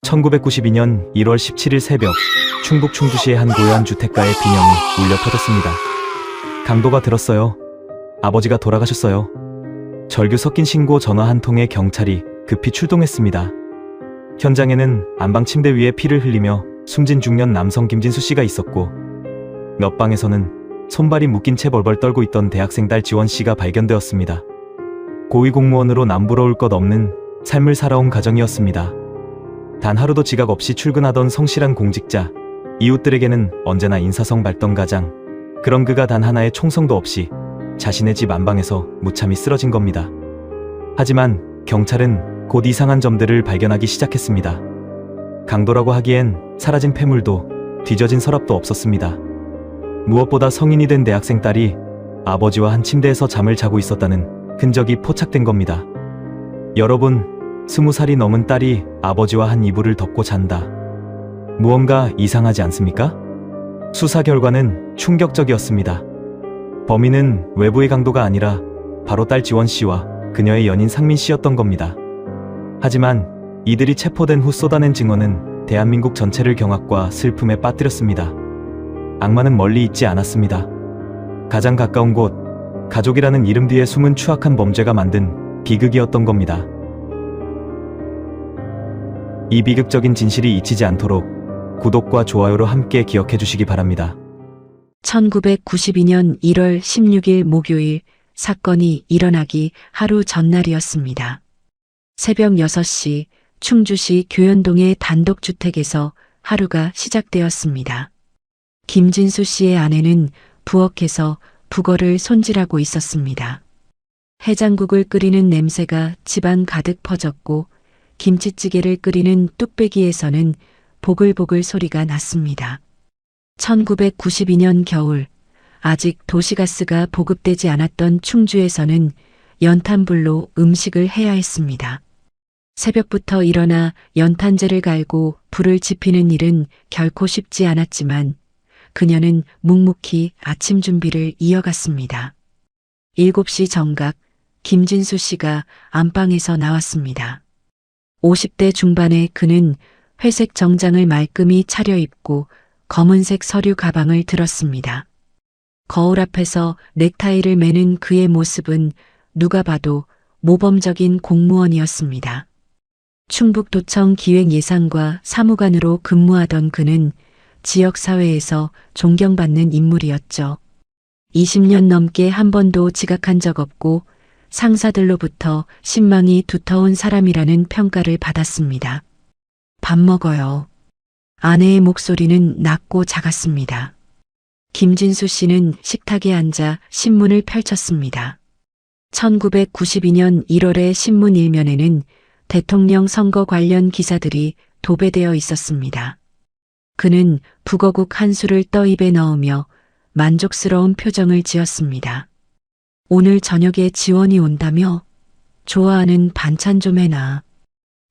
1992년 1월 17일 새벽 충북 충주시의 한 고요한 주택가에 비명이 울려 퍼졌습니다. 강도가 들었어요. 아버지가 돌아가셨어요. 절규 섞인 신고 전화 한 통에 경찰이 급히 출동했습니다. 현장에는 안방 침대 위에 피를 흘리며 숨진 중년 남성 김진수 씨가 있었고, 옆 방에서는 손발이 묶인 채 벌벌 떨고 있던 대학생 딸 지원 씨가 발견되었습니다. 고위공무원으로 남부러울 것 없는 삶을 살아온 가정이었습니다. 단 하루도 지각 없이 출근하던 성실한 공직자, 이웃들에게는 언제나 인사성 밝던 가장, 그런 그가 단 하나의 총성도 없이 자신의 집 안방에서 무참히 쓰러진 겁니다. 하지만 경찰은 곧 이상한 점들을 발견하기 시작했습니다. 강도라고 하기엔 사라진 폐물도 뒤져진 서랍도 없었습니다. 무엇보다 성인이 된 대학생 딸이 아버지와 한 침대에서 잠을 자고 있었다는 흔적이 포착된 겁니다. 여러분, 20살이 넘은 딸이 아버지와 한 이불을 덮고 잔다. 무언가 이상하지 않습니까? 수사 결과는 충격적이었습니다. 범인은 외부의 강도가 아니라 바로 딸 지원 씨와 그녀의 연인 상민 씨였던 겁니다. 하지만 이들이 체포된 후 쏟아낸 증언은 대한민국 전체를 경악과 슬픔에 빠뜨렸습니다. 악마는 멀리 있지 않았습니다. 가장 가까운 곳, 가족이라는 이름 뒤에 숨은 추악한 범죄가 만든 비극이었던 겁니다. 이 비극적인 진실이 잊히지 않도록 구독과 좋아요로 함께 기억해 주시기 바랍니다. 1992년 1월 16일 목요일, 사건이 일어나기 하루 전날이었습니다. 새벽 6시 충주시 교연동의 단독주택에서 하루가 시작되었습니다. 김진수 씨의 아내는 부엌에서 북어를 손질하고 있었습니다. 해장국을 끓이는 냄새가 집안 가득 퍼졌고, 김치찌개를 끓이는 뚝배기에서는 보글보글 소리가 났습니다. 1992년 겨울, 아직 도시가스가 보급되지 않았던 충주에서는 연탄불로 음식을 해야 했습니다. 새벽부터 일어나 연탄재를 갈고 불을 지피는 일은 결코 쉽지 않았지만 그녀는 묵묵히 아침 준비를 이어갔습니다. 7시 정각, 김진수 씨가 안방에서 나왔습니다. 50대 중반의 그는 회색 정장을 말끔히 차려입고 검은색 서류 가방을 들었습니다. 거울 앞에서 넥타이를 매는 그의 모습은 누가 봐도 모범적인 공무원이었습니다. 충북도청 기획예산과 사무관으로 근무하던 그는 지역사회에서 존경받는 인물이었죠. 20년 넘게 한 번도 지각한 적 없고 상사들로부터 신망이 두터운 사람이라는 평가를 받았습니다. 밥 먹어요. 아내의 목소리는 낮고 작았습니다. 김진수 씨는 식탁에 앉아 신문을 펼쳤습니다. 1992년 1월의 신문 일면에는 대통령 선거 관련 기사들이 도배되어 있었습니다. 그는 북어국 한 술을 떠 입에 넣으며 만족스러운 표정을 지었습니다. 오늘 저녁에 지원이 온다며? 좋아하는 반찬 좀 해놔.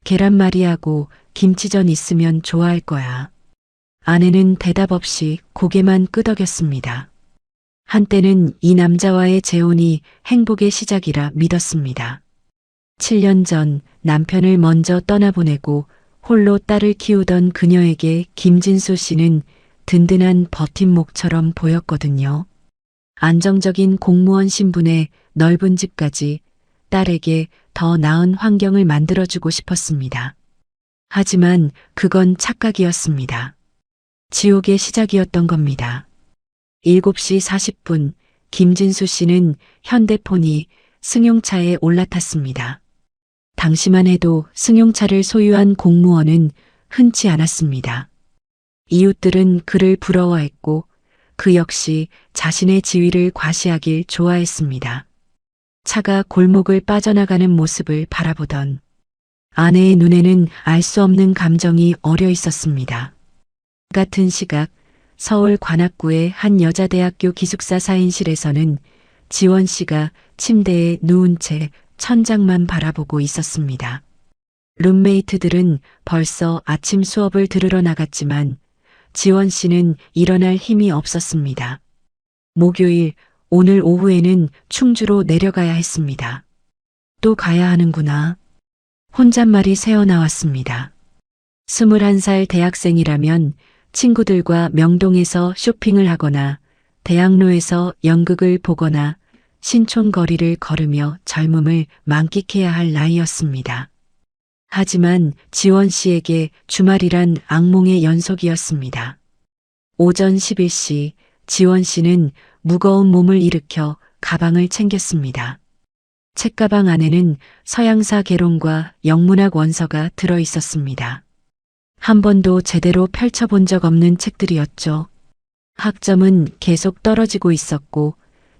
계란말이하고 김치전 있으면 좋아할 거야. 아내는 대답 없이 고개만 끄덕였습니다. 한때는 이 남자와의 재혼이 행복의 시작이라 믿었습니다. 7년 전 남편을 먼저 떠나보내고 홀로 딸을 키우던 그녀에게 김진수 씨는 든든한 버팀목처럼 보였거든요. 안정적인 공무원 신분에 넓은 집까지 딸에게 더 나은 환경을 만들어주고 싶었습니다. 하지만 그건 착각이었습니다. 지옥의 시작이었던 겁니다. 7시 40분 김진수 씨는 현대폰이 승용차에 올라탔습니다. 당시만 해도 승용차를 소유한 공무원은 흔치 않았습니다. 이웃들은 그를 부러워했고 그 역시 자신의 지위를 과시하길 좋아했습니다. 차가 골목을 빠져나가는 모습을 바라보던 아내의 눈에는 알 수 없는 감정이 어려 있었습니다. 같은 시각 서울 관악구의 한 여자대학교 기숙사 사인실에서는 지원 씨가 침대에 누운 채 천장만 바라보고 있었습니다. 룸메이트들은 벌써 아침 수업을 들으러 나갔지만 지원 씨는 일어날 힘이 없었습니다. 목요일, 오늘 오후에는 충주로 내려가야 했습니다. 또 가야 하는구나. 혼잣말이 새어나왔습니다. 21살 대학생이라면 친구들과 명동에서 쇼핑을 하거나 대학로에서 연극을 보거나 신촌 거리를 걸으며 젊음을 만끽해야 할 나이였습니다. 하지만 지원 씨에게 주말이란 악몽의 연속이었습니다. 오전 11시 지원 씨는 무거운 몸을 일으켜 가방을 챙겼습니다. 책가방 안에는 서양사 개론과 영문학 원서가 들어 있었습니다. 한 번도 제대로 펼쳐본 적 없는 책들이었죠. 학점은 계속 떨어지고 있었고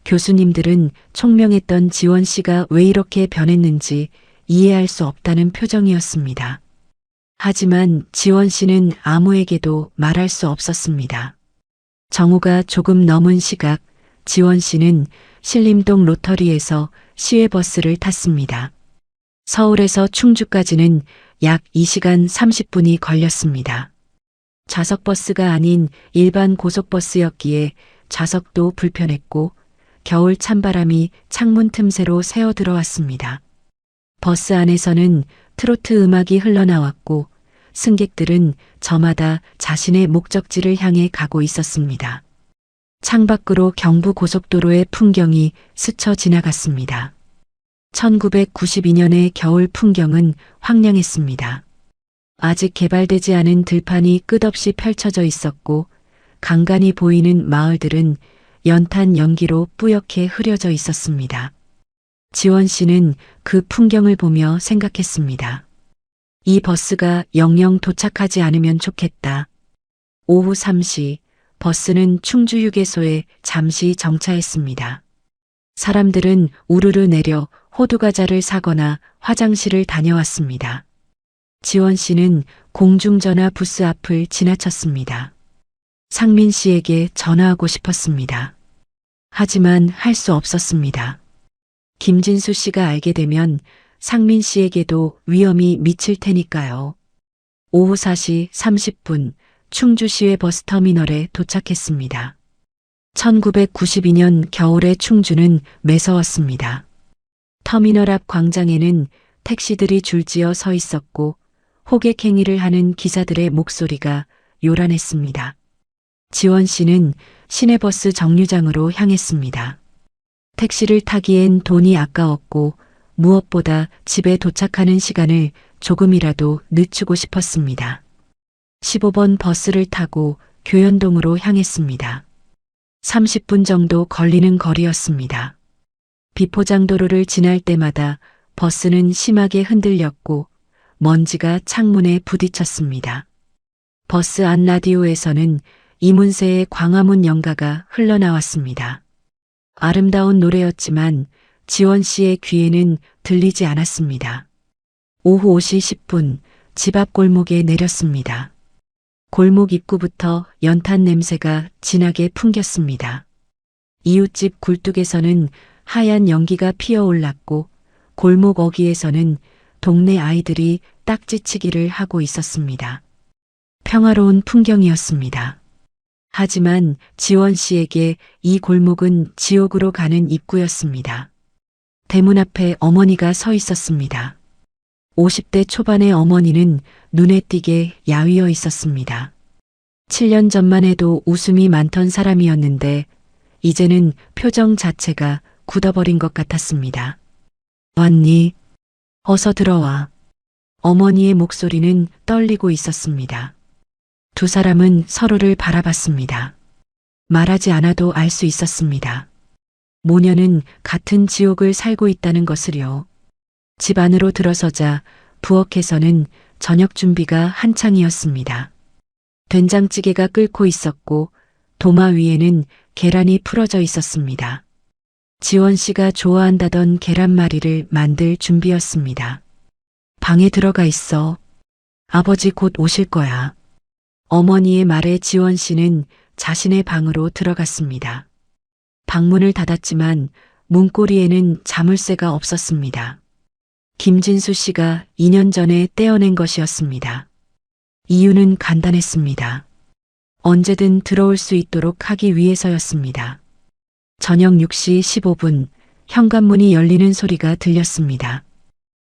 교수님들은 총명했던 지원 씨가 왜 이렇게 변했는지 이해할 수 없다는 표정이었습니다. 하지만 지원 씨는 아무에게도 말할 수 없었습니다. 정오가 조금 넘은 시각 지원 씨는 신림동 로터리에서 시외버스를 탔습니다. 서울에서 충주까지는 약 2시간 30분이 걸렸습니다. 좌석버스가 아닌 일반 고속버스였기에 좌석도 불편했고 겨울 찬바람이 창문 틈새로 새어 들어왔습니다. 버스 안에서는 트로트 음악이 흘러나왔고 승객들은 저마다 자신의 목적지를 향해 가고 있었습니다. 창밖으로 경부고속도로의 풍경이 스쳐 지나갔습니다. 1992년의 겨울 풍경은 황량했습니다. 아직 개발되지 않은 들판이 끝없이 펼쳐져 있었고 간간히 보이는 마을들은 연탄 연기로 뿌옇게 흐려져 있었습니다. 지원 씨는 그 풍경을 보며 생각했습니다. 이 버스가 영영 도착하지 않으면 좋겠다. 오후 3시 버스는 충주휴게소에 잠시 정차했습니다. 사람들은 우르르 내려 호두과자를 사거나 화장실을 다녀왔습니다. 지원 씨는 공중전화 부스 앞을 지나쳤습니다. 상민 씨에게 전화하고 싶었습니다. 하지만 할 수 없었습니다. 김진수 씨가 알게 되면 상민 씨에게도 위험이 미칠 테니까요. 오후 4시 30분 충주시외 버스터미널에 도착했습니다. 1992년 겨울의 충주는 매서웠습니다. 터미널 앞 광장에는 택시들이 줄지어 서 있었고 호객 행위를 하는 기사들의 목소리가 요란했습니다. 지원 씨는 시내버스 정류장으로 향했습니다. 택시를 타기엔 돈이 아까웠고 무엇보다 집에 도착하는 시간을 조금이라도 늦추고 싶었습니다. 15번 버스를 타고 교연동으로 향했습니다. 30분 정도 걸리는 거리였습니다. 비포장도로를 지날 때마다 버스는 심하게 흔들렸고 먼지가 창문에 부딪혔습니다. 버스 안 라디오에서는 이문세의 광화문 연가가 흘러나왔습니다. 아름다운 노래였지만 지원 씨의 귀에는 들리지 않았습니다. 오후 5시 10분 집 앞 골목에 내렸습니다. 골목 입구부터 연탄 냄새가 진하게 풍겼습니다. 이웃집 굴뚝에서는 하얀 연기가 피어올랐고 골목 어귀에서는 동네 아이들이 딱지치기를 하고 있었습니다. 평화로운 풍경이었습니다. 하지만 지원 씨에게 이 골목은 지옥으로 가는 입구였습니다. 대문 앞에 어머니가 서 있었습니다. 50대 초반의 어머니는 눈에 띄게 야위어 있었습니다. 7년 전만 해도 웃음이 많던 사람이었는데 이제는 표정 자체가 굳어버린 것 같았습니다. 왔니? 어서 들어와. 어머니의 목소리는 떨리고 있었습니다. 두 사람은 서로를 바라봤습니다. 말하지 않아도 알 수 있었습니다. 모녀는 같은 지옥을 살고 있다는 것을요. 집 안으로 들어서자 부엌에서는 저녁 준비가 한창이었습니다. 된장찌개가 끓고 있었고 도마 위에는 계란이 풀어져 있었습니다. 지원 씨가 좋아한다던 계란말이를 만들 준비였습니다. 방에 들어가 있어. 아버지 곧 오실 거야. 어머니의 말에 지원 씨는 자신의 방으로 들어갔습니다. 방문을 닫았지만 문고리에는 자물쇠가 없었습니다. 김진수 씨가 2년 전에 떼어낸 것이었습니다. 이유는 간단했습니다. 언제든 들어올 수 있도록 하기 위해서였습니다. 저녁 6시 15분 현관문이 열리는 소리가 들렸습니다.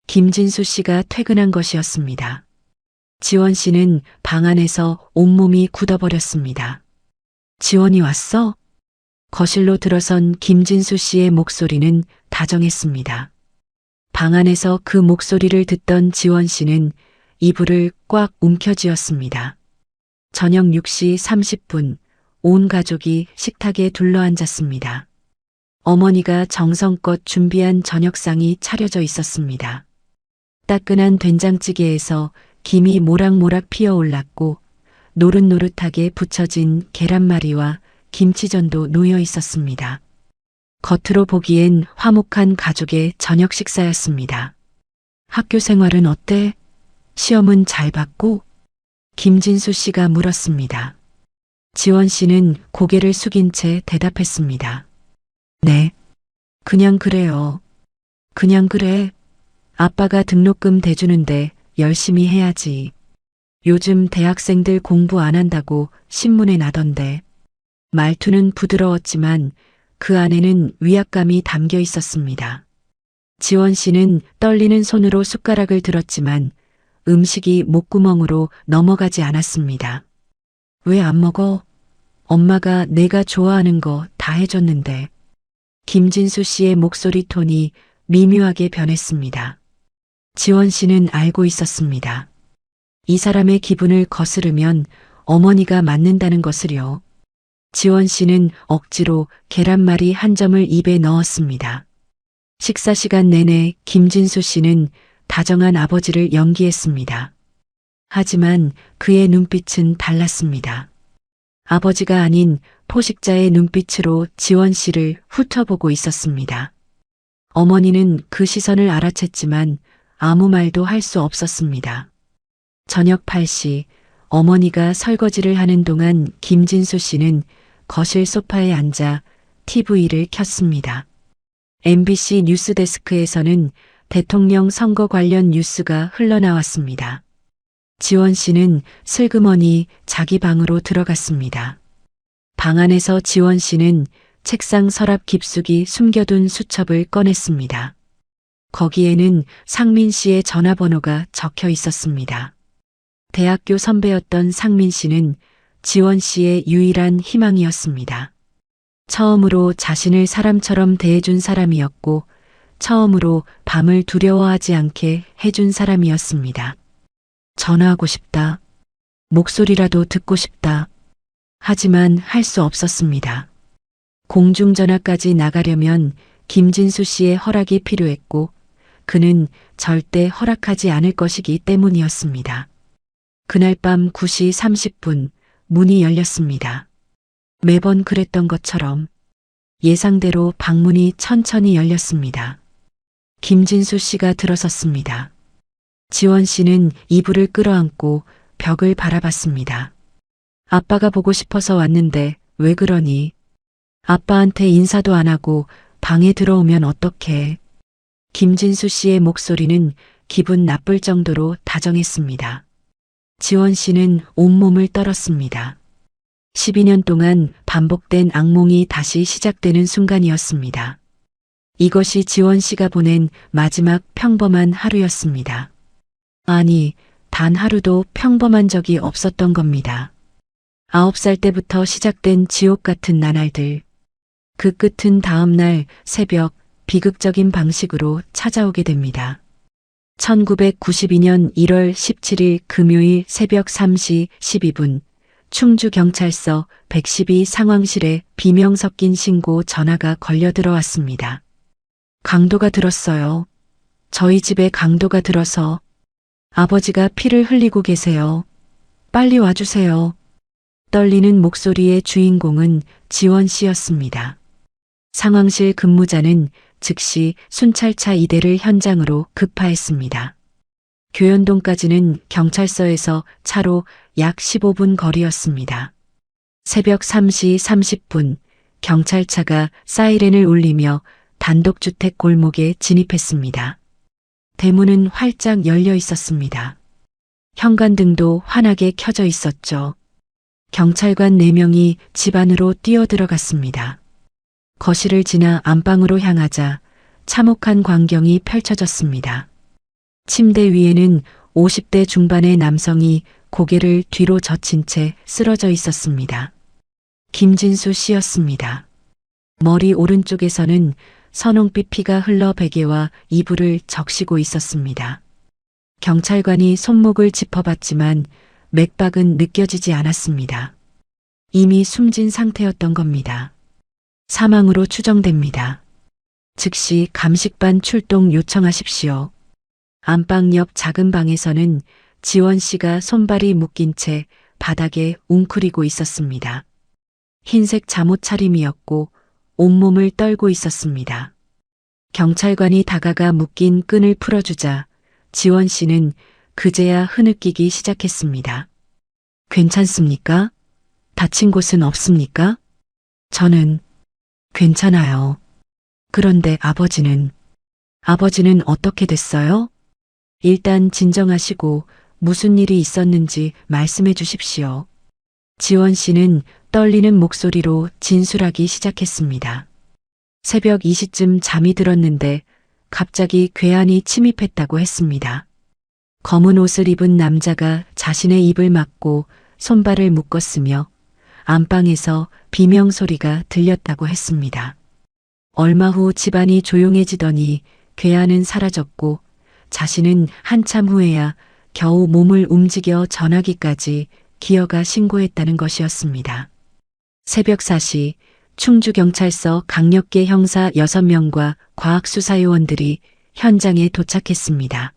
김진수 씨가 퇴근한 것이었습니다. 지원 씨는 방 안에서 온몸이 굳어버렸습니다. 지원이 왔어? 거실로 들어선 김진수 씨의 목소리는 다정했습니다. 방 안에서 그 목소리를 듣던 지원 씨는 이불을 꽉 움켜쥐었습니다. 저녁 6시 30분, 온 가족이 식탁에 둘러앉았습니다. 어머니가 정성껏 준비한 저녁상이 차려져 있었습니다. 따끈한 된장찌개에서 김이 모락모락 피어올랐고 노릇노릇하게 부쳐진 계란말이와 김치전도 놓여 있었습니다. 겉으로 보기엔 화목한 가족의 저녁 식사였습니다. 학교 생활은 어때? 시험은 잘 봤고? 김진수 씨가 물었습니다. 지원 씨는 고개를 숙인 채 대답했습니다. 네. 그냥 그래요. 그냥 그래. 아빠가 등록금 대주는데 열심히 해야지. 요즘 대학생들 공부 안 한다고 신문에 나던데. 말투는 부드러웠지만 그 안에는 위압감이 담겨 있었습니다. 지원 씨는 떨리는 손으로 숟가락을 들었지만 음식이 목구멍으로 넘어가지 않았습니다. 왜 안 먹어? 엄마가 내가 좋아하는 거 다 해줬는데. 김진수 씨의 목소리 톤이 미묘하게 변했습니다. 지원 씨는 알고 있었습니다. 이 사람의 기분을 거스르면 어머니가 맞는다는 것을요. 지원 씨는 억지로 계란말이 한 점을 입에 넣었습니다. 식사 시간 내내 김진수 씨는 다정한 아버지를 연기했습니다. 하지만 그의 눈빛은 달랐습니다. 아버지가 아닌 포식자의 눈빛으로 지원 씨를 훑어보고 있었습니다. 어머니는 그 시선을 알아챘지만 아무 말도 할 수 없었습니다. 저녁 8시 어머니가 설거지를 하는 동안 김진수 씨는 거실 소파에 앉아 TV를 켰습니다. MBC 뉴스데스크에서는 대통령 선거 관련 뉴스가 흘러나왔습니다. 지원 씨는 슬그머니 자기 방으로 들어갔습니다. 방 안에서 지원 씨는 책상 서랍 깊숙이 숨겨둔 수첩을 꺼냈습니다. 거기에는 상민 씨의 전화번호가 적혀 있었습니다. 대학교 선배였던 상민 씨는 지원 씨의 유일한 희망이었습니다. 처음으로 자신을 사람처럼 대해준 사람이었고 처음으로 밤을 두려워하지 않게 해준 사람이었습니다. 전화하고 싶다. 목소리라도 듣고 싶다. 하지만 할 수 없었습니다. 공중전화까지 나가려면 김진수 씨의 허락이 필요했고 그는 절대 허락하지 않을 것이기 때문이었습니다. 그날 밤 9시 30분 문이 열렸습니다. 매번 그랬던 것처럼 예상대로 방문이 천천히 열렸습니다. 김진수 씨가 들어섰습니다. 지원 씨는 이불을 끌어안고 벽을 바라봤습니다. 아빠가 보고 싶어서 왔는데 왜 그러니? 아빠한테 인사도 안 하고 방에 들어오면 어떡해? 김진수 씨의 목소리는 기분 나쁠 정도로 다정했습니다. 지원 씨는 온몸을 떨었습니다. 12년 동안 반복된 악몽이 다시 시작되는 순간이었습니다. 이것이 지원 씨가 보낸 마지막 평범한 하루였습니다. 아니, 단 하루도 평범한 적이 없었던 겁니다. 9살 때부터 시작된 지옥 같은 나날들. 그 끝은 다음 날 새벽 비극적인 방식으로 찾아오게 됩니다. 1992년 1월 17일 금요일 새벽 3시 12분 충주경찰서 112 상황실에 비명 섞인 신고 전화가 걸려 들어왔습니다. 강도가 들었어요. 저희 집에 강도가 들어서 아버지가 피를 흘리고 계세요. 빨리 와주세요. 떨리는 목소리의 주인공은 지원 씨였습니다. 상황실 근무자는 즉시 순찰차 2대를 현장으로 급파했습니다. 교연동까지는 경찰서에서 차로 약 15분 거리였습니다. 새벽 3시 30분 경찰차가 사이렌을 울리며 단독주택 골목에 진입했습니다. 대문은 활짝 열려 있었습니다. 현관등도 환하게 켜져 있었죠. 경찰관 4명이 집 안으로 뛰어들어갔습니다. 거실을 지나 안방으로 향하자 참혹한 광경이 펼쳐졌습니다. 침대 위에는 50대 중반의 남성이 고개를 뒤로 젖힌 채 쓰러져 있었습니다. 김진수 씨였습니다. 머리 오른쪽에서는 선홍빛 피가 흘러 베개와 이불을 적시고 있었습니다. 경찰관이 손목을 짚어봤지만 맥박은 느껴지지 않았습니다. 이미 숨진 상태였던 겁니다. 사망으로 추정됩니다. 즉시 감식반 출동 요청하십시오. 안방 옆 작은 방에서는 지원 씨가 손발이 묶인 채 바닥에 웅크리고 있었습니다. 흰색 잠옷 차림이었고 온몸을 떨고 있었습니다. 경찰관이 다가가 묶인 끈을 풀어주자 지원 씨는 그제야 흐느끼기 시작했습니다. 괜찮습니까? 다친 곳은 없습니까? 저는 괜찮아요. 그런데 아버지는 어떻게 됐어요? 일단 진정하시고 무슨 일이 있었는지 말씀해 주십시오. 지원 씨는 떨리는 목소리로 진술하기 시작했습니다. 새벽 2시쯤 잠이 들었는데 갑자기 괴한이 침입했다고 했습니다. 검은 옷을 입은 남자가 자신의 입을 막고 손발을 묶었으며 안방에서 비명 소리가 들렸다고 했습니다. 얼마 후 집안이 조용해지더니 괴한은 사라졌고 자신은 한참 후에야 겨우 몸을 움직여 전화기까지 기어가 신고했다는 것이었습니다. 새벽 4시 충주경찰서 강력계 형사 6명과 과학수사요원들이 현장에 도착했습니다.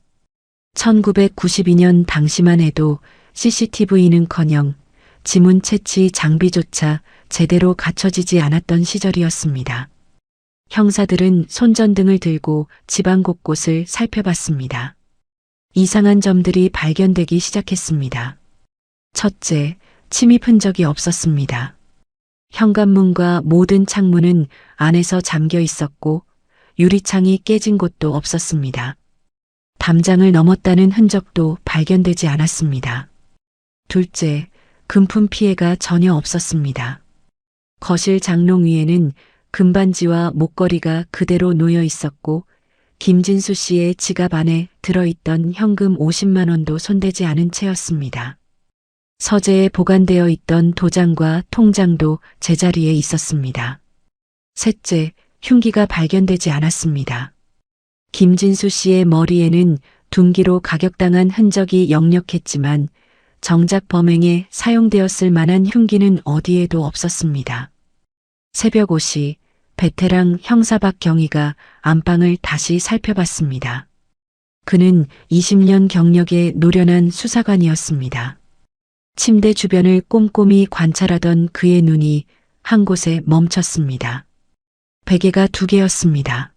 1992년 당시만 해도 CCTV는커녕 지문 채취 장비조차 제대로 갖춰지지 않았던 시절이었습니다. 형사들은 손전등을 들고 집안 곳곳을 살펴봤습니다. 이상한 점들이 발견되기 시작했습니다. 첫째, 침입 흔적이 없었습니다. 현관문과 모든 창문은 안에서 잠겨 있었고 유리창이 깨진 곳도 없었습니다. 담장을 넘었다는 흔적도 발견되지 않았습니다. 둘째, 금품 피해가 전혀 없었습니다. 거실 장롱 위에는 금반지와 목걸이가 그대로 놓여 있었고 김진수 씨의 지갑 안에 들어있던 현금 50만 원도 손대지 않은 채였습니다. 서재에 보관되어 있던 도장과 통장도 제자리에 있었습니다. 셋째, 흉기가 발견되지 않았습니다. 김진수 씨의 머리에는 둔기로 가격당한 흔적이 역력했지만 정작 범행에 사용되었을 만한 흉기는 어디에도 없었습니다. 새벽 5시 베테랑 형사 박경희가 안방을 다시 살펴봤습니다. 그는 20년 경력의 노련한 수사관이었습니다. 침대 주변을 꼼꼼히 관찰하던 그의 눈이 한 곳에 멈췄습니다. 베개가 2개였습니다.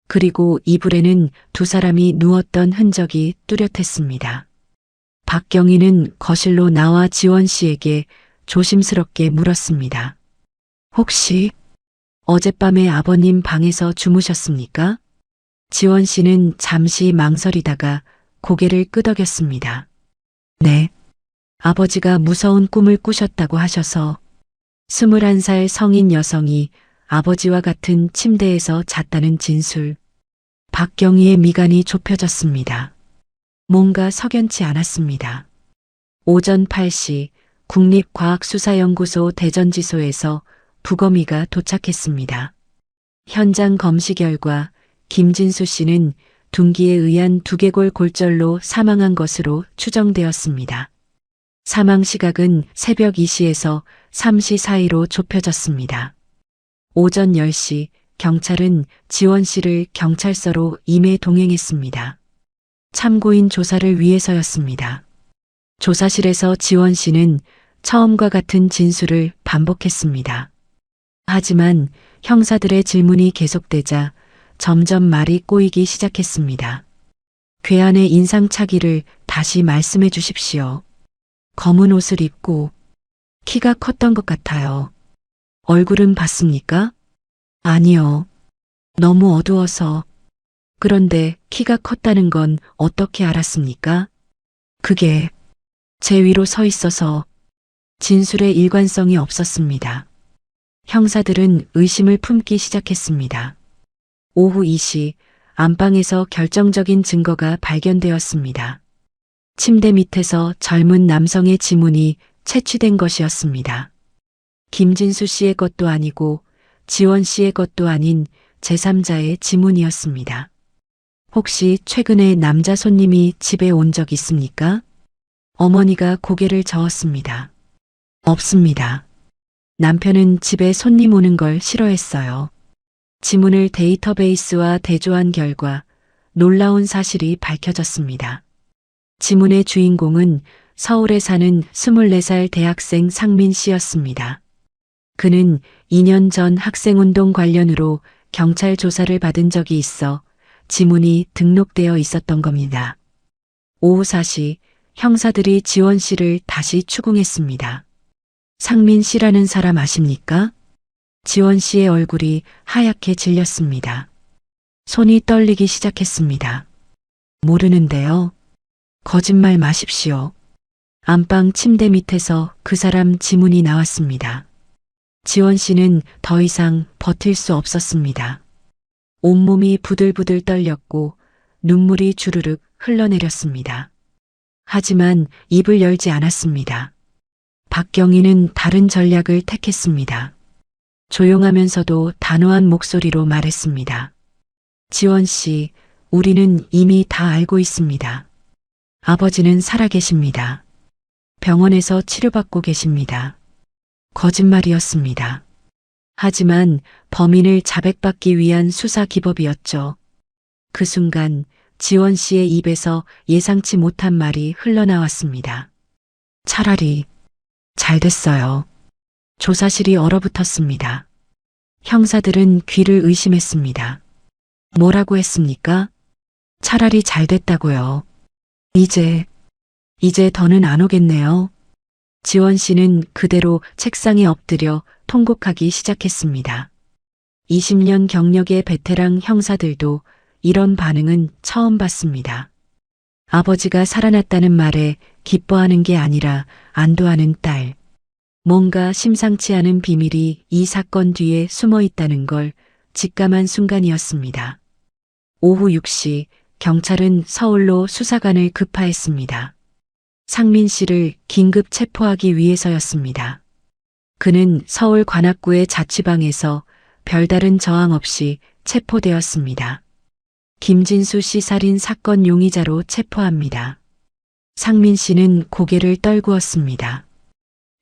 그리고 이불에는 2사람이 누웠던 흔적이 뚜렷했습니다. 박경희는 거실로 나와 지원 씨에게 조심스럽게 물었습니다. 혹시 어젯밤에 아버님 방에서 주무셨습니까? 지원 씨는 잠시 망설이다가 고개를 끄덕였습니다. 네. 아버지가 무서운 꿈을 꾸셨다고 하셔서 21살 성인 여성이 아버지와 같은 침대에서 잤다는 진술. 박경희의 미간이 좁혀졌습니다. 뭔가 석연치 않았습니다. 오전 8시 국립과학수사연구소 대전지소에서 부검의가 도착했습니다. 현장 검시 결과 김진수 씨는 둔기에 의한 두개골 골절로 사망한 것으로 추정되었습니다. 사망 시각은 새벽 2시에서 3시 사이로 좁혀졌습니다. 오전 10시 경찰은 지원 씨를 경찰서로 임해 동행했습니다. 참고인 조사를 위해서였습니다. 조사실에서 지원 씨는 처음과 같은 진술을 반복했습니다. 하지만 형사들의 질문이 계속되자 점점 말이 꼬이기 시작했습니다. 괴한의 인상착의를 다시 말씀해 주십시오. 검은 옷을 입고 키가 컸던 것 같아요. 얼굴은 봤습니까? 아니요. 너무 어두워서. 그런데 키가 컸다는 건 어떻게 알았습니까? 그게 제 위로 서 있어서. 진술에 일관성이 없었습니다. 형사들은 의심을 품기 시작했습니다. 오후 2시 안방에서 결정적인 증거가 발견되었습니다. 침대 밑에서 젊은 남성의 지문이 채취된 것이었습니다. 김진수 씨의 것도 아니고 지원 씨의 것도 아닌 제3자의 지문이었습니다. 혹시 최근에 남자 손님이 집에 온 적 있습니까? 어머니가 고개를 저었습니다. 없습니다. 남편은 집에 손님 오는 걸 싫어했어요. 지문을 데이터베이스와 대조한 결과 놀라운 사실이 밝혀졌습니다. 지문의 주인공은 서울에 사는 24살 대학생 상민 씨였습니다. 그는 2년 전 학생운동 관련으로 경찰 조사를 받은 적이 있어 지문이 등록되어 있었던 겁니다. 오후 4시 형사들이 지원 씨를 다시 추궁했습니다. 상민 씨라는 사람 아십니까? 지원 씨의 얼굴이 하얗게 질렸습니다. 손이 떨리기 시작했습니다. 모르는데요. 거짓말 마십시오. 안방 침대 밑에서 그 사람 지문이 나왔습니다. 지원 씨는 더 이상 버틸 수 없었습니다. 온몸이 부들부들 떨렸고 눈물이 주르륵 흘러내렸습니다. 하지만 입을 열지 않았습니다. 박경희는 다른 전략을 택했습니다. 조용하면서도 단호한 목소리로 말했습니다. 지원 씨, 우리는 이미 다 알고 있습니다. 아버지는 살아계십니다. 병원에서 치료받고 계십니다. 거짓말이었습니다. 하지만 범인을 자백받기 위한 수사 기법이었죠. 그 순간 지원 씨의 입에서 예상치 못한 말이 흘러나왔습니다. 차라리 잘 됐어요. 조사실이 얼어붙었습니다. 형사들은 귀를 의심했습니다. 뭐라고 했습니까? 차라리 잘 됐다고요. 이제 더는 안 오겠네요. 지원 씨는 그대로 책상에 엎드려 통곡하기 시작했습니다. 20년 경력의 베테랑 형사들도 이런 반응은 처음 봤습니다. 아버지가 살아났다는 말에 기뻐하는 게 아니라 안도하는 딸. 뭔가 심상치 않은 비밀이 이 사건 뒤에 숨어 있다는 걸 직감한 순간이었습니다. 오후 6시 경찰은 서울로 수사관을 급파했습니다. 상민 씨를 긴급 체포하기 위해서였습니다. 그는 서울 관악구의 자취방에서 별다른 저항 없이 체포되었습니다. 김진수 씨 살인 사건 용의자로 체포합니다. 상민 씨는 고개를 떨구었습니다.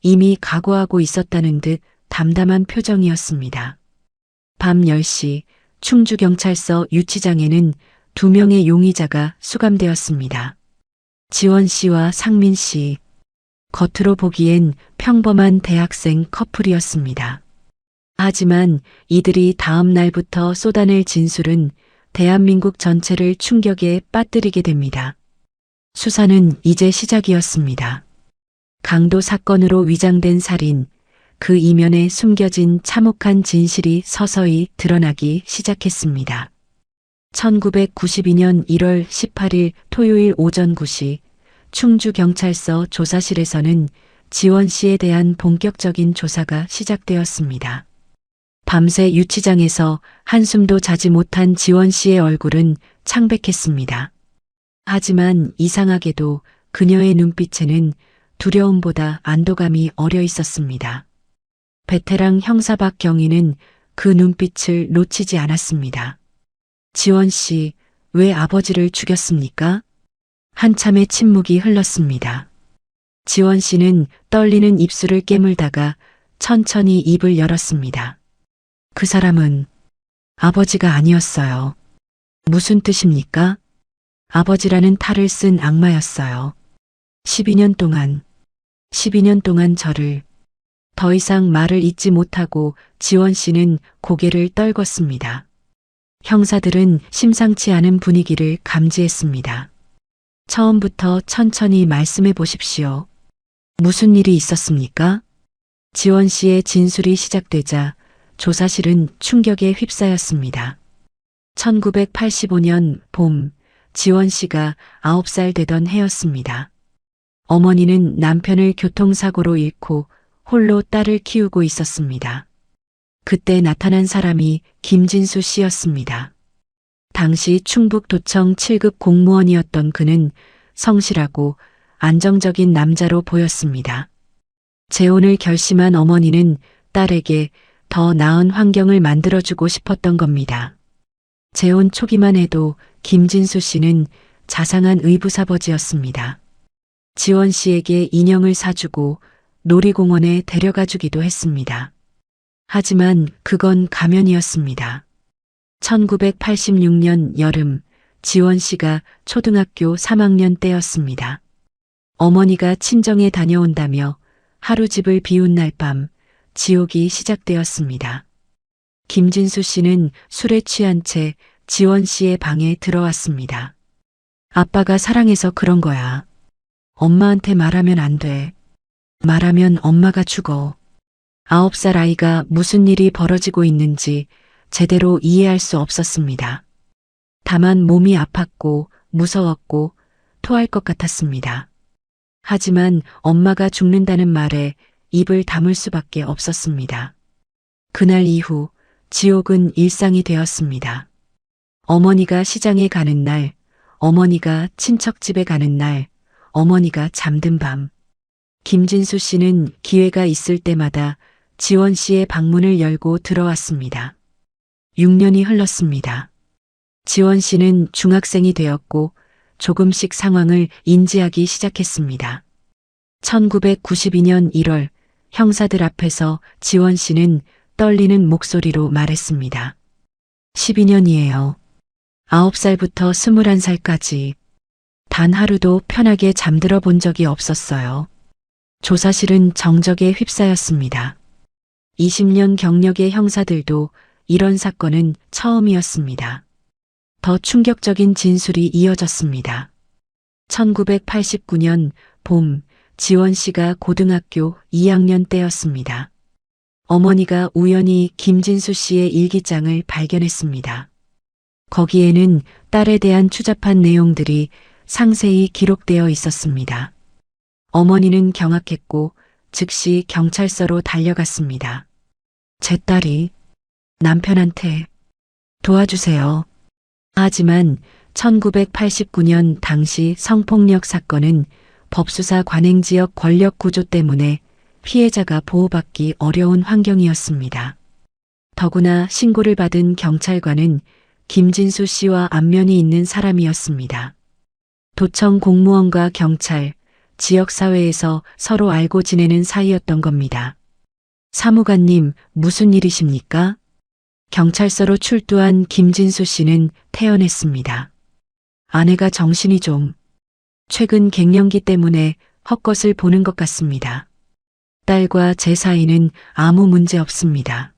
이미 각오하고 있었다는 듯 담담한 표정이었습니다. 밤 10시 충주경찰서 유치장에는 2명의 용의자가 수감되었습니다. 지원 씨와 상민 씨. 겉으로 보기엔 평범한 대학생 커플이었습니다. 하지만 이들이 다음 날부터 쏟아낼 진술은 대한민국 전체를 충격에 빠뜨리게 됩니다. 수사는 이제 시작이었습니다. 강도 사건으로 위장된 살인, 그 이면에 숨겨진 참혹한 진실이 서서히 드러나기 시작했습니다. 1992년 1월 18일 토요일 오전 9시 충주경찰서 조사실에서는 지원 씨에 대한 본격적인 조사가 시작되었습니다. 밤새 유치장에서 한숨도 자지 못한 지원 씨의 얼굴은 창백했습니다. 하지만 이상하게도 그녀의 눈빛에는 두려움보다 안도감이 어려 있었습니다. 베테랑 형사 박경희는 그 눈빛을 놓치지 않았습니다. 지원 씨, 왜 아버지를 죽였습니까? 한참의 침묵이 흘렀습니다. 지원 씨는 떨리는 입술을 깨물다가 천천히 입을 열었습니다. 그 사람은 아버지가 아니었어요. 무슨 뜻입니까? 아버지라는 탈을 쓴 악마였어요. 12년 동안 저를. 더 이상 말을 잇지 못하고 지원 씨는 고개를 떨궜습니다. 형사들은 심상치 않은 분위기를 감지했습니다. 처음부터 천천히 말씀해 보십시오. 무슨 일이 있었습니까? 지원 씨의 진술이 시작되자 조사실은 충격에 휩싸였습니다. 1985년 봄, 지원 씨가 9살 되던 해였습니다. 어머니는 남편을 교통사고로 잃고 홀로 딸을 키우고 있었습니다. 그때 나타난 사람이 김진수 씨였습니다. 당시 충북도청 7급 공무원이었던 그는 성실하고 안정적인 남자로 보였습니다. 재혼을 결심한 어머니는 딸에게 더 나은 환경을 만들어주고 싶었던 겁니다. 재혼 초기만 해도 김진수 씨는 자상한 의붓아버지였습니다. 지원 씨에게 인형을 사주고 놀이공원에 데려가 주기도 했습니다. 하지만 그건 가면이었습니다. 1986년 여름 지원 씨가 초등학교 3학년 때였습니다. 어머니가 친정에 다녀온다며 하루 집을 비운 날 밤 지옥이 시작되었습니다. 김진수 씨는 술에 취한 채 지원 씨의 방에 들어왔습니다. 아빠가 사랑해서 그런 거야. 엄마한테 말하면 안 돼. 말하면 엄마가 죽어. 9살 아이가 무슨 일이 벌어지고 있는지 제대로 이해할 수 없었습니다. 다만 몸이 아팠고 무서웠고 토할 것 같았습니다. 하지만 엄마가 죽는다는 말에 입을 다물 수밖에 없었습니다. 그날 이후 지옥은 일상이 되었습니다. 어머니가 시장에 가는 날, 어머니가 친척집에 가는 날, 어머니가 잠든 밤. 김진수 씨는 기회가 있을 때마다 지원 씨의 방문을 열고 들어왔습니다. 6년이 흘렀습니다. 지원 씨는 중학생이 되었고 조금씩 상황을 인지하기 시작했습니다. 1992년 1월 형사들 앞에서 지원 씨는 떨리는 목소리로 말했습니다. 12년이에요. 9살부터 21살까지 단 하루도 편하게 잠들어 본 적이 없었어요. 조사실은 정적에 휩싸였습니다. 20년 경력의 형사들도 이런 사건은 처음이었습니다. 더 충격적인 진술이 이어졌습니다. 1989년 봄 지원 씨가 고등학교 2학년 때였습니다. 어머니가 우연히 김진수 씨의 일기장을 발견했습니다. 거기에는 딸에 대한 추잡한 내용들이 상세히 기록되어 있었습니다. 어머니는 경악했고 즉시 경찰서로 달려갔습니다. 제 딸이 남편한테 도와주세요. 하지만 1989년 당시 성폭력 사건은 법수사 관행지역 권력 구조 때문에 피해자가 보호받기 어려운 환경이었습니다. 더구나 신고를 받은 경찰관은 김진수 씨와 안면이 있는 사람이었습니다. 도청 공무원과 경찰, 지역사회에서 서로 알고 지내는 사이였던 겁니다. 사무관님, 무슨 일이십니까? 경찰서로 출두한 김진수 씨는 태연했습니다. 아내가 정신이 좀 최근 갱년기 때문에 헛것을 보는 것 같습니다. 딸과 제 사이는 아무 문제 없습니다.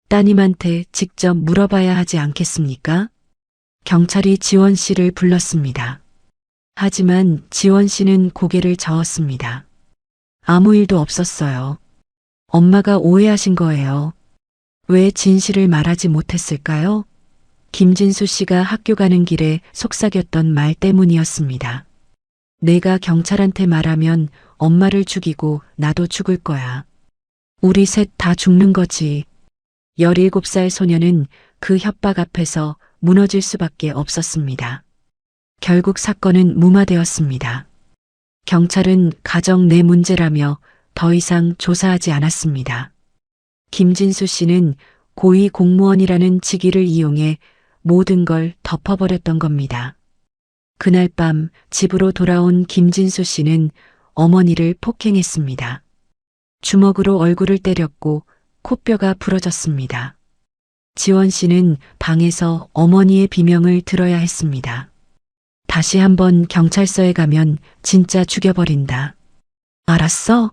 따님한테 직접 물어봐야 하지 않겠습니까? 경찰이 지원 씨를 불렀습니다. 하지만 지원 씨는 고개를 저었습니다. 아무 일도 없었어요. 엄마가 오해하신 거예요. 왜 진실을 말하지 못했을까요? 김진수 씨가 학교 가는 길에 속삭였던 말 때문이었습니다. 내가 경찰한테 말하면 엄마를 죽이고 나도 죽을 거야. 우리 셋 다 죽는 거지. 17살 소녀는 그 협박 앞에서 무너질 수밖에 없었습니다. 결국 사건은 무마되었습니다. 경찰은 가정 내 문제라며 더 이상 조사하지 않았습니다. 김진수 씨는 고위 공무원이라는 직위를 이용해 모든 걸 덮어버렸던 겁니다. 그날 밤 집으로 돌아온 김진수 씨는 어머니를 폭행했습니다. 주먹으로 얼굴을 때렸고 코뼈가 부러졌습니다. 지원 씨는 방에서 어머니의 비명을 들어야 했습니다. 다시 한번 경찰서에 가면 진짜 죽여버린다. 알았어?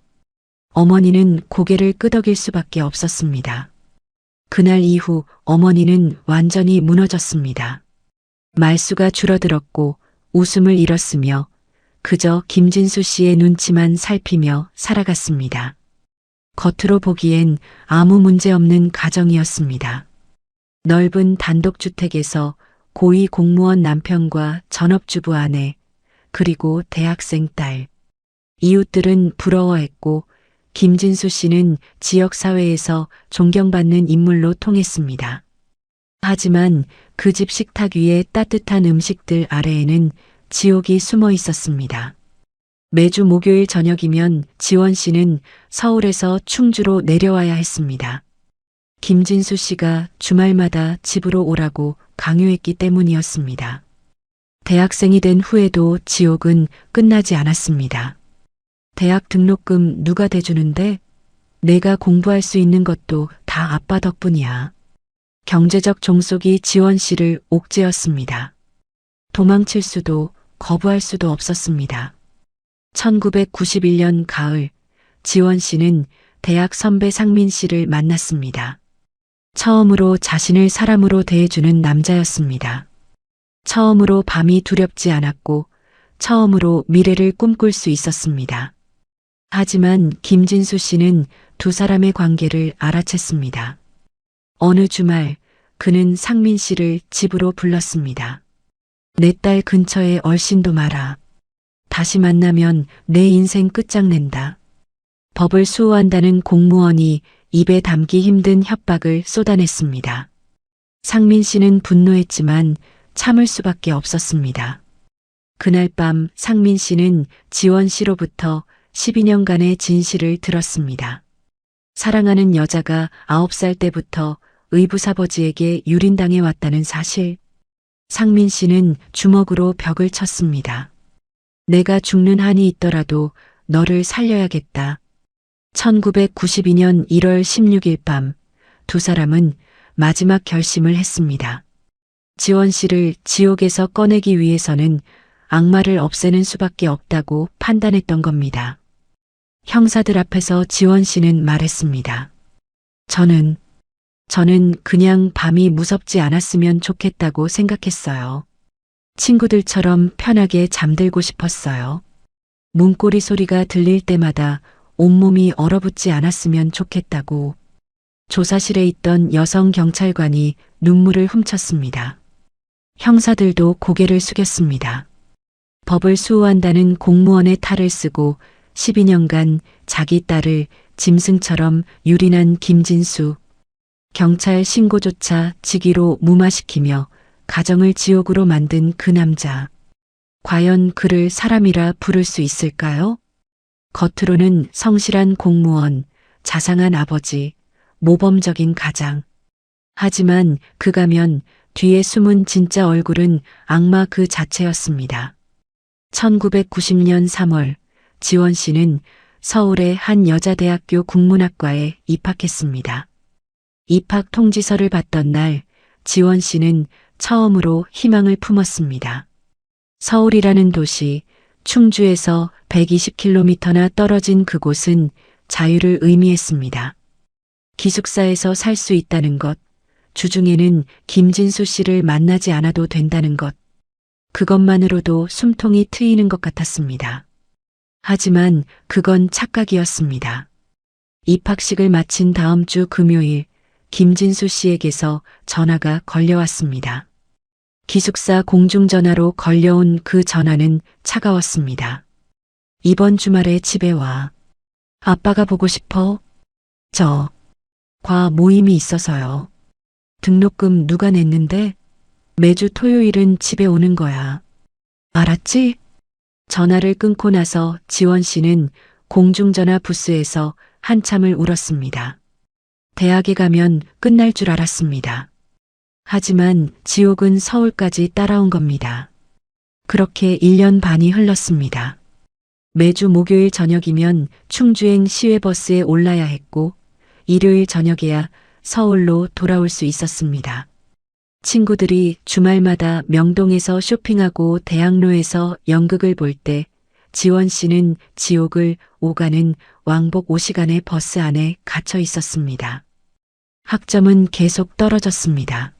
어머니는 고개를 끄덕일 수밖에 없었습니다. 그날 이후 어머니는 완전히 무너졌습니다. 말수가 줄어들었고 웃음을 잃었으며 그저 김진수 씨의 눈치만 살피며 살아갔습니다. 겉으로 보기엔 아무 문제 없는 가정이었습니다. 넓은 단독주택에서 고위 공무원 남편과 전업주부 아내, 그리고 대학생 딸. 이웃들은 부러워했고 김진수 씨는 지역사회에서 존경받는 인물로 통했습니다. 하지만 그 집 식탁 위의 따뜻한 음식들 아래에는 지옥이 숨어 있었습니다. 매주 목요일 저녁이면 지원 씨는 서울에서 충주로 내려와야 했습니다. 김진수 씨가 주말마다 집으로 오라고 강요했기 때문이었습니다. 대학생이 된 후에도 지옥은 끝나지 않았습니다. 대학 등록금 누가 대주는데? 내가 공부할 수 있는 것도 다 아빠 덕분이야. 경제적 종속이 지원 씨를 옥죄었습니다. 도망칠 수도 거부할 수도 없었습니다. 1991년 가을, 지원 씨는 대학 선배 상민 씨를 만났습니다. 처음으로 자신을 사람으로 대해주는 남자였습니다. 처음으로 밤이 두렵지 않았고, 처음으로 미래를 꿈꿀 수 있었습니다. 하지만 김진수 씨는 두 사람의 관계를 알아챘습니다. 어느 주말, 그는 상민 씨를 집으로 불렀습니다. 내 딸 근처에 얼씬도 마라. 다시 만나면 내 인생 끝장낸다. 법을 수호한다는 공무원이 입에 담기 힘든 협박을 쏟아냈습니다. 상민 씨는 분노했지만 참을 수밖에 없었습니다. 그날 밤 상민 씨는 지원 씨로부터 12년간의 진실을 들었습니다. 사랑하는 여자가 9살 때부터 의붓아버지에게 유린당해 왔다는 사실. 상민 씨는 주먹으로 벽을 쳤습니다. 내가 죽는 한이 있더라도 너를 살려야겠다. 1992년 1월 16일 밤, 두 사람은 마지막 결심을 했습니다. 지원 씨를 지옥에서 꺼내기 위해서는 악마를 없애는 수밖에 없다고 판단했던 겁니다. 형사들 앞에서 지원 씨는 말했습니다. 저는 그냥 밤이 무섭지 않았으면 좋겠다고 생각했어요. 친구들처럼 편하게 잠들고 싶었어요. 문고리 소리가 들릴 때마다 온몸이 얼어붙지 않았으면 좋겠다고. 조사실에 있던 여성 경찰관이 눈물을 훔쳤습니다. 형사들도 고개를 숙였습니다. 법을 수호한다는 공무원의 탈을 쓰고 12년간 자기 딸을 짐승처럼 유린한 김진수. 경찰 신고조차 직위로 무마시키며 가정을 지옥으로 만든 그 남자. 과연 그를 사람이라 부를 수 있을까요? 겉으로는 성실한 공무원, 자상한 아버지, 모범적인 가장. 하지만 그 가면 뒤에 숨은 진짜 얼굴은 악마 그 자체였습니다. 1990년 3월, 지원 씨는 서울의 한 여자대학교 국문학과에 입학했습니다. 입학 통지서를 받던 날, 지원 씨는 처음으로 희망을 품었습니다. 서울이라는 도시, 충주에서 120km나 떨어진 그곳은 자유를 의미했습니다. 기숙사에서 살 수 있다는 것, 주중에는 김진수 씨를 만나지 않아도 된다는 것, 그것만으로도 숨통이 트이는 것 같았습니다. 하지만 그건 착각이었습니다. 입학식을 마친 다음 주 금요일, 김진수 씨에게서 전화가 걸려왔습니다. 기숙사 공중전화로 걸려온 그 전화는 차가웠습니다. 이번 주말에 집에 와. 아빠가 보고 싶어? 과 모임이 있어서요. 등록금 누가 냈는데? 매주 토요일은 집에 오는 거야. 알았지? 전화를 끊고 나서 지원 씨는 공중전화 부스에서 한참을 울었습니다. 대학에 가면 끝날 줄 알았습니다. 하지만 지옥은 서울까지 따라온 겁니다. 그렇게 1년 반이 흘렀습니다. 매주 목요일 저녁이면 충주행 시외버스에 올라야 했고 일요일 저녁에야 서울로 돌아올 수 있었습니다. 친구들이 주말마다 명동에서 쇼핑하고 대학로에서 연극을 볼 때 지원 씨는 지옥을 오가는 왕복 5시간의 버스 안에 갇혀 있었습니다. 학점은 계속 떨어졌습니다.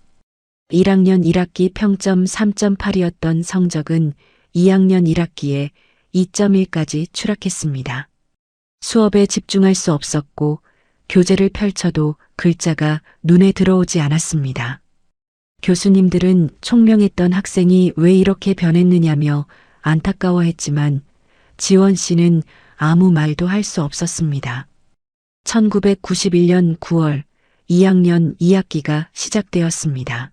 1학년 1학기 평점 3.8이었던 성적은 2학년 1학기에 2.1까지 추락했습니다. 수업에 집중할 수 없었고 교재를 펼쳐도 글자가 눈에 들어오지 않았습니다. 교수님들은 총명했던 학생이 왜 이렇게 변했느냐며 안타까워했지만 지원 씨는 아무 말도 할 수 없었습니다. 1991년 9월 2학년 2학기가 시작되었습니다.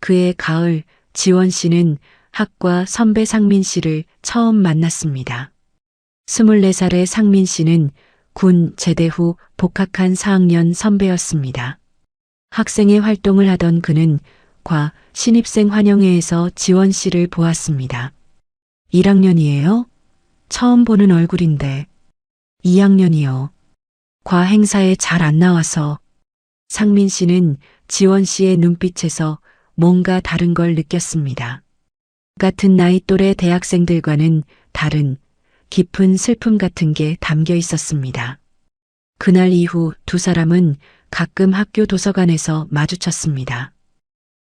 그해 가을 지원 씨는 학과 선배 상민 씨를 처음 만났습니다. 24살의 상민 씨는 군 제대 후 복학한 4학년 선배였습니다. 학생회 활동을 하던 그는 과 신입생 환영회에서 지원 씨를 보았습니다. 1학년이에요? 처음 보는 얼굴인데. 2학년이요. 과 행사에 잘 안 나와서. 상민 씨는 지원 씨의 눈빛에서 뭔가 다른 걸 느꼈습니다. 같은 나이 또래 대학생들과는 다른 깊은 슬픔 같은 게 담겨 있었습니다. 그날 이후 두 사람은 가끔 학교 도서관에서 마주쳤습니다.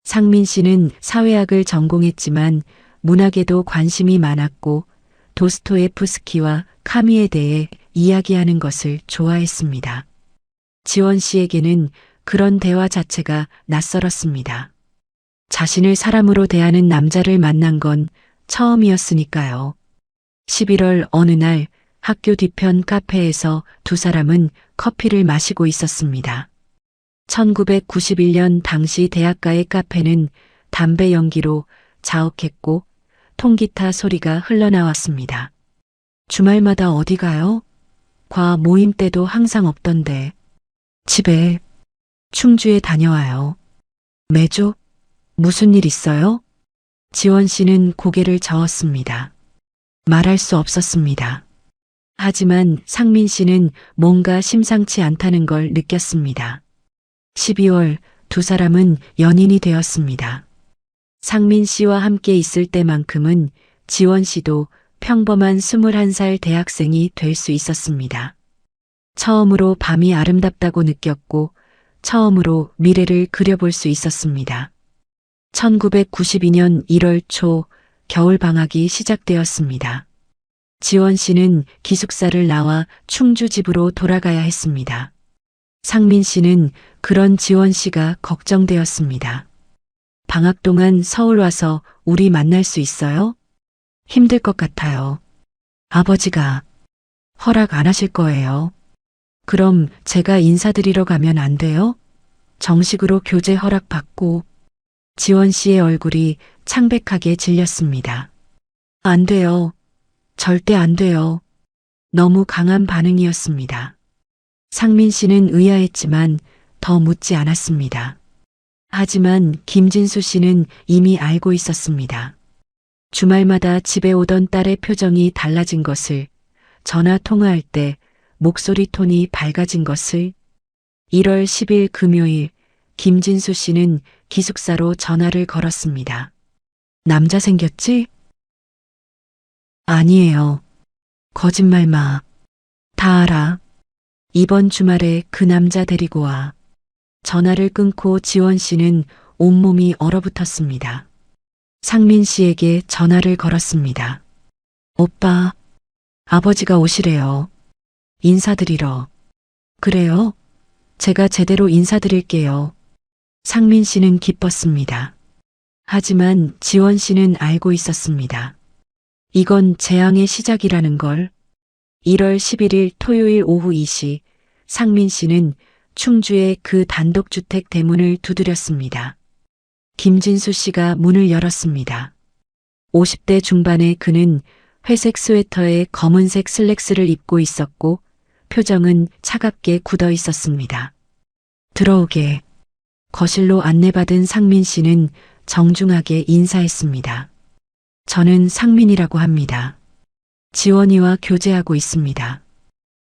상민 씨는 사회학을 전공했지만 문학에도 관심이 많았고 도스토예프스키와 카미에 대해 이야기하는 것을 좋아했습니다. 지원 씨에게는 그런 대화 자체가 낯설었습니다. 자신을 사람으로 대하는 남자를 만난 건 처음이었으니까요. 11월 어느 날 학교 뒤편 카페에서 두 사람은 커피를 마시고 있었습니다. 1991년 당시 대학가의 카페는 담배 연기로 자욱했고 통기타 소리가 흘러나왔습니다. 주말마다 어디 가요? 과 모임 때도 항상 없던데. 집에 충주에 다녀와요. 매주? 무슨 일 있어요? 지원 씨는 고개를 저었습니다. 말할 수 없었습니다. 하지만 상민 씨는 뭔가 심상치 않다는 걸 느꼈습니다. 12월 두 사람은 연인이 되었습니다. 상민 씨와 함께 있을 때만큼은 지원 씨도 평범한 21살 대학생이 될 수 있었습니다. 처음으로 밤이 아름답다고 느꼈고 처음으로 미래를 그려볼 수 있었습니다. 1992년 1월 초 겨울 방학이 시작되었습니다. 지원 씨는 기숙사를 나와 충주 집으로 돌아가야 했습니다. 상민 씨는 그런 지원 씨가 걱정되었습니다. 방학 동안 서울 와서 우리 만날 수 있어요? 힘들 것 같아요. 아버지가 허락 안 하실 거예요. 그럼 제가 인사드리러 가면 안 돼요? 정식으로 교제 허락 받고. 지원 씨의 얼굴이 창백하게 질렸습니다. 안 돼요. 절대 안 돼요. 너무 강한 반응이었습니다. 상민 씨는 의아했지만 더 묻지 않았습니다. 하지만 김진수 씨는 이미 알고 있었습니다. 주말마다 집에 오던 딸의 표정이 달라진 것을, 전화 통화할 때 목소리 톤이 밝아진 것을. 1월 10일 금요일 김진수 씨는 기숙사로 전화를 걸었습니다. 남자 생겼지? 아니에요. 거짓말 마. 다 알아. 이번 주말에 그 남자 데리고 와. 전화를 끊고 지원 씨는 온몸이 얼어붙었습니다. 상민 씨에게 전화를 걸었습니다. 오빠, 아버지가 오시래요. 인사드리러. 그래요? 제가 제대로 인사드릴게요. 상민 씨는 기뻤습니다. 하지만 지원 씨는 알고 있었습니다. 이건 재앙의 시작이라는 걸. 1월 11일 토요일 오후 2시 상민 씨는 충주의 그 단독주택 대문을 두드렸습니다. 김진수 씨가 문을 열었습니다. 50대 중반의 그는 회색 스웨터에 검은색 슬랙스를 입고 있었고 표정은 차갑게 굳어 있었습니다. 들어오게. 거실로 안내받은 상민 씨는 정중하게 인사했습니다. 저는 상민이라고 합니다. 지원이와 교제하고 있습니다.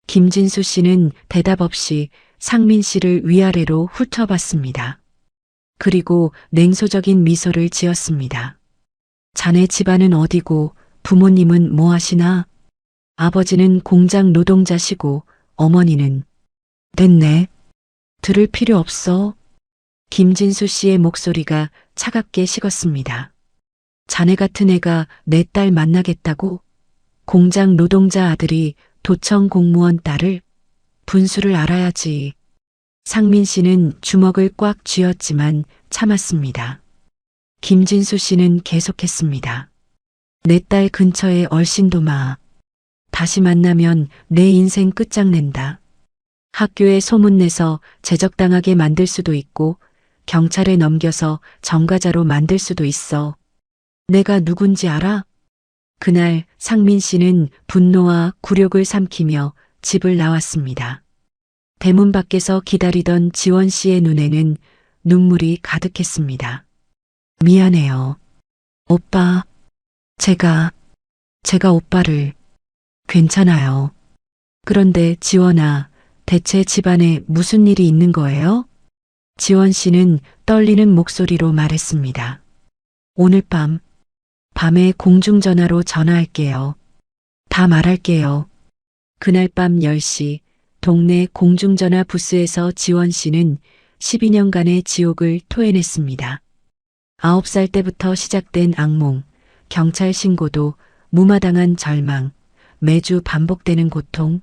김진수 씨는 대답 없이 상민 씨를 위아래로 훑어봤습니다. 그리고 냉소적인 미소를 지었습니다. 자네 집안은 어디고 부모님은 뭐 하시나? 아버지는 공장 노동자시고 어머니는. 됐네. 들을 필요 없어. 김진수 씨의 목소리가 차갑게 식었습니다. 자네 같은 애가 내 딸 만나겠다고? 공장 노동자 아들이 도청 공무원 딸을? 분수를 알아야지. 상민 씨는 주먹을 꽉 쥐었지만 참았습니다. 김진수 씨는 계속했습니다. 내 딸 근처에 얼씬도 마. 다시 만나면 내 인생 끝장낸다. 학교에 소문내서 제적당하게 만들 수도 있고 경찰에 넘겨서 전과자로 만들 수도 있어. 내가 누군지 알아? 그날 상민 씨는 분노와 굴욕을 삼키며 집을 나왔습니다. 대문 밖에서 기다리던 지원 씨의 눈에는 눈물이 가득했습니다. 미안해요. 오빠, 제가 오빠를. 괜찮아요. 그런데 지원아, 대체 집안에 무슨 일이 있는 거예요? 지원 씨는 떨리는 목소리로 말했습니다. 오늘 밤에 공중전화로 전화할게요. 다 말할게요. 그날 밤 10시 동네 공중전화 부스에서 지원 씨는 12년간의 지옥을 토해냈습니다. 9살 때부터 시작된 악몽, 경찰 신고도, 무마당한 절망, 매주 반복되는 고통.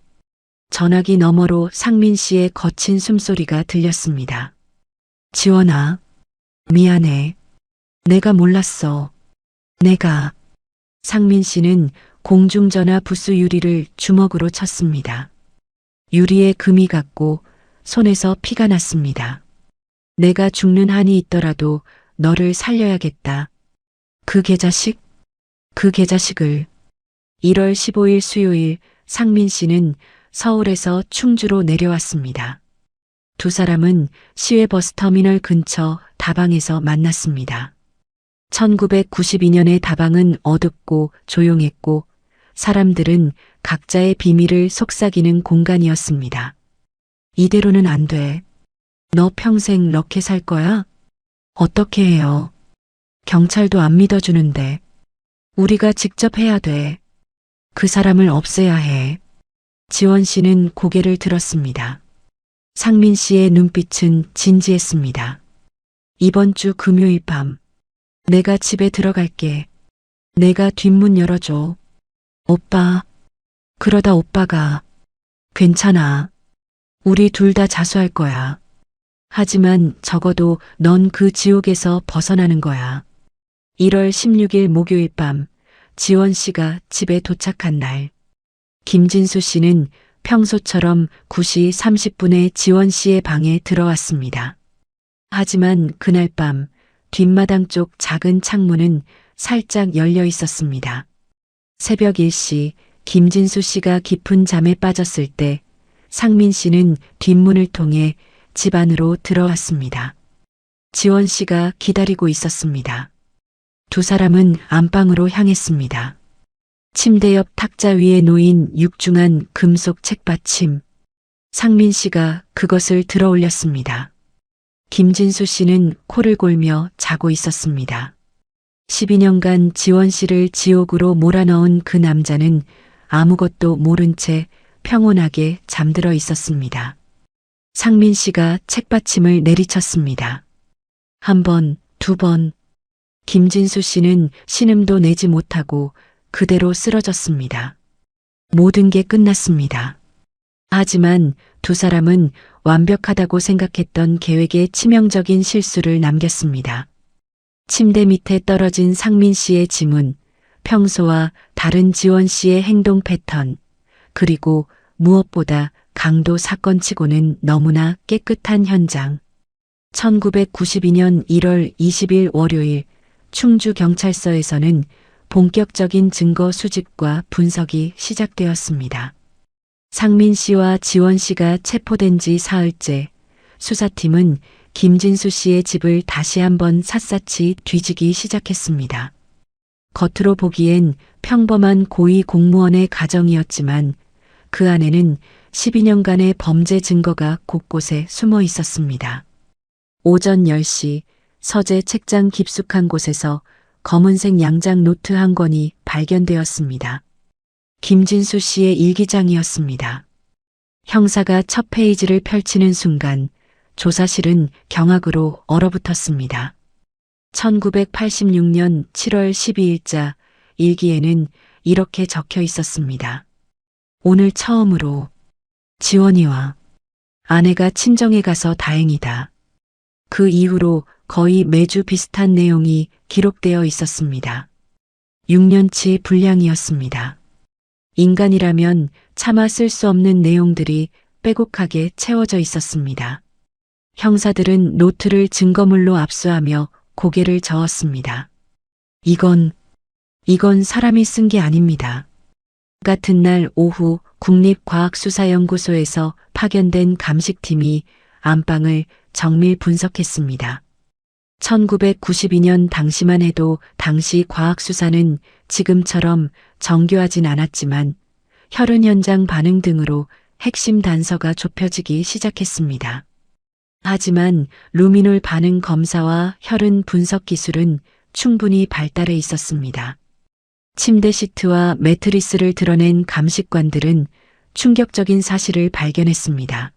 전화기 너머로 상민 씨의 거친 숨소리가 들렸습니다. 지원아, 미안해. 내가 몰랐어. 상민 씨는 공중전화 부스 유리를 주먹으로 쳤습니다. 유리에 금이 갔고 손에서 피가 났습니다. 내가 죽는 한이 있더라도 너를 살려야겠다. 그 개자식을. 1월 15일 수요일 상민 씨는 서울에서 충주로 내려왔습니다. 두 사람은 시외버스터미널 근처 다방에서 만났습니다. 1992년의 다방은 어둡고 조용했고 사람들은 각자의 비밀을 속삭이는 공간이었습니다. 이대로는 안 돼. 너 평생 럭해 살 거야? 어떻게 해요? 경찰도 안 믿어주는데. 우리가 직접 해야 돼. 그 사람을 없애야 해. 지원 씨는 고개를 들었습니다. 상민 씨의 눈빛은 진지했습니다. 이번 주 금요일 밤, 내가 집에 들어갈게. 내가 뒷문 열어줘. 오빠, 그러다 오빠가. 괜찮아. 우리 둘 다 자수할 거야. 하지만 적어도 넌 그 지옥에서 벗어나는 거야. 1월 16일 목요일 밤, 지원 씨가 집에 도착한 날. 김진수 씨는 평소처럼 9시 30분에 지원 씨의 방에 들어왔습니다. 하지만 그날 밤 뒷마당 쪽 작은 창문은 살짝 열려 있었습니다. 새벽 1시 김진수 씨가 깊은 잠에 빠졌을 때 상민 씨는 뒷문을 통해 집 안으로 들어왔습니다. 지원 씨가 기다리고 있었습니다. 두 사람은 안방으로 향했습니다. 침대 옆 탁자 위에 놓인 육중한 금속 책받침. 상민 씨가 그것을 들어 올렸습니다. 김진수 씨는 코를 골며 자고 있었습니다. 12년간 지원 씨를 지옥으로 몰아넣은 그 남자는 아무것도 모른 채 평온하게 잠들어 있었습니다. 상민 씨가 책받침을 내리쳤습니다. 한 번, 두 번. 김진수 씨는 신음도 내지 못하고 그대로 쓰러졌습니다. 모든 게 끝났습니다. 하지만 두 사람은 완벽하다고 생각했던 계획에 치명적인 실수를 남겼습니다. 침대 밑에 떨어진 상민 씨의 지문, 평소와 다른 지원 씨의 행동 패턴, 그리고 무엇보다 강도 사건치고는 너무나 깨끗한 현장. 1992년 1월 20일 월요일 충주경찰서에서는 본격적인 증거 수집과 분석이 시작되었습니다. 상민 씨와 지원 씨가 체포된 지 사흘째, 수사팀은 김진수 씨의 집을 다시 한번 샅샅이 뒤지기 시작했습니다. 겉으로 보기엔 평범한 고위 공무원의 가정이었지만 그 안에는 12년간의 범죄 증거가 곳곳에 숨어 있었습니다. 오전 10시 서재 책장 깊숙한 곳에서 검은색 양장 노트 한 권이 발견되었습니다. 김진수 씨의 일기장이었습니다. 형사가 첫 페이지를 펼치는 순간 조사실은 경악으로 얼어붙었습니다. 1986년 7월 12일자 일기에는 이렇게 적혀 있었습니다. 오늘 처음으로 지원이와 아내가 친정에 가서 다행이다. 그 이후로 거의 매주 비슷한 내용이 기록되어 있었습니다. 6년치 분량이었습니다. 인간이라면 차마 쓸 수 없는 내용들이 빼곡하게 채워져 있었습니다. 형사들은 노트를 증거물로 압수하며 고개를 저었습니다. 이건 사람이 쓴 게 아닙니다. 같은 날 오후 국립과학수사연구소에서 파견된 감식팀이 안방을 정밀 분석했습니다. 1992년 당시만 해도 당시 과학수사는 지금처럼 정교하진 않았지만 혈흔 현장 반응 등으로 핵심 단서가 좁혀지기 시작했습니다. 하지만 루미놀 반응 검사와 혈흔 분석 기술은 충분히 발달해 있었습니다. 침대 시트와 매트리스를 드러낸 감식관들은 충격적인 사실을 발견했습니다.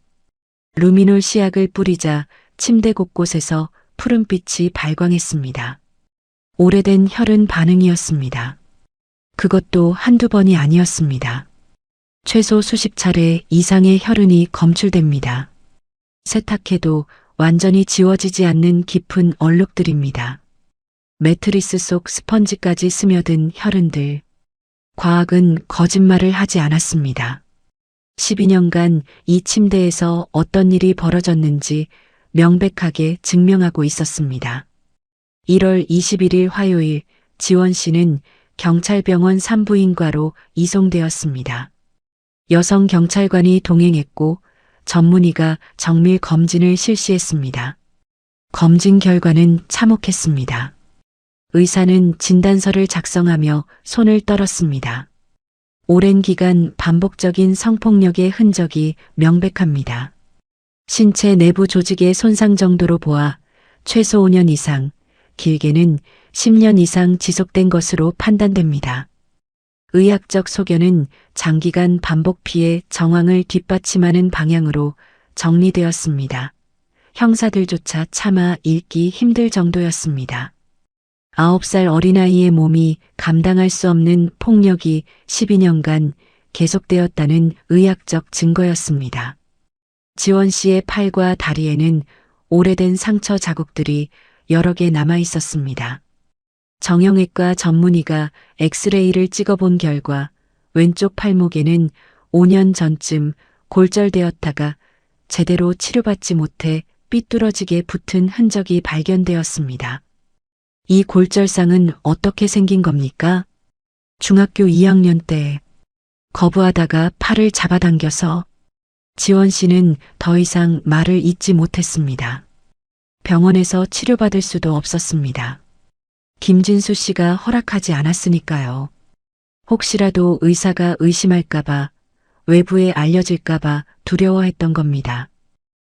루미놀 시약을 뿌리자 침대 곳곳에서 푸른빛이 발광했습니다. 오래된 혈흔 반응이었습니다. 그것도 한두 번이 아니었습니다. 최소 수십 차례 이상의 혈흔이 검출됩니다. 세탁해도 완전히 지워지지 않는 깊은 얼룩들입니다. 매트리스 속 스펀지까지 스며든 혈흔들. 과학은 거짓말을 하지 않았습니다. 12년간 이 침대에서 어떤 일이 벌어졌는지 명백하게 증명하고 있었습니다. 1월 21일 화요일 지원 씨는 경찰병원 산부인과로 이송되었습니다. 여성 경찰관이 동행했고 전문의가 정밀 검진을 실시했습니다. 검진 결과는 참혹했습니다. 의사는 진단서를 작성하며 손을 떨었습니다. 오랜 기간 반복적인 성폭력의 흔적이 명백합니다. 신체 내부 조직의 손상 정도로 보아 최소 5년 이상, 길게는 10년 이상 지속된 것으로 판단됩니다. 의학적 소견은 장기간 반복 피해 정황을 뒷받침하는 방향으로 정리되었습니다. 형사들조차 차마 읽기 힘들 정도였습니다. 9살 어린아이의 몸이 감당할 수 없는 폭력이 12년간 계속되었다는 의학적 증거였습니다. 지원 씨의 팔과 다리에는 오래된 상처 자국들이 여러 개 남아 있었습니다. 정형외과 전문의가 엑스레이를 찍어본 결과 왼쪽 팔목에는 5년 전쯤 골절되었다가 제대로 치료받지 못해 삐뚤어지게 붙은 흔적이 발견되었습니다. 이 골절상은 어떻게 생긴 겁니까? 중학교 2학년 때 거부하다가 팔을 잡아당겨서. 지원 씨는 더 이상 말을 잇지 못했습니다. 병원에서 치료받을 수도 없었습니다. 김진수 씨가 허락하지 않았으니까요. 혹시라도 의사가 의심할까봐, 외부에 알려질까봐 두려워했던 겁니다.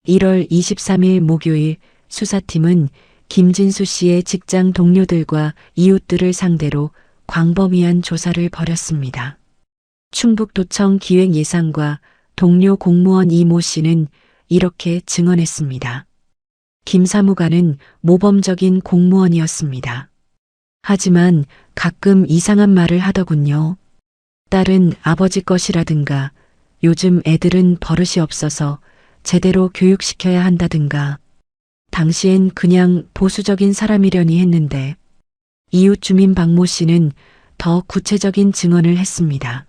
1월 23일 목요일 수사팀은 김진수 씨의 직장 동료들과 이웃들을 상대로 광범위한 조사를 벌였습니다. 충북도청 기획예산과 동료 공무원 이모 씨는 이렇게 증언했습니다. 김 사무관은 모범적인 공무원이었습니다. 하지만 가끔 이상한 말을 하더군요. 딸은 아버지 것이라든가 요즘 애들은 버릇이 없어서 제대로 교육시켜야 한다든가 당시엔 그냥 보수적인 사람이려니 했는데 이웃 주민 박모 씨는 더 구체적인 증언을 했습니다.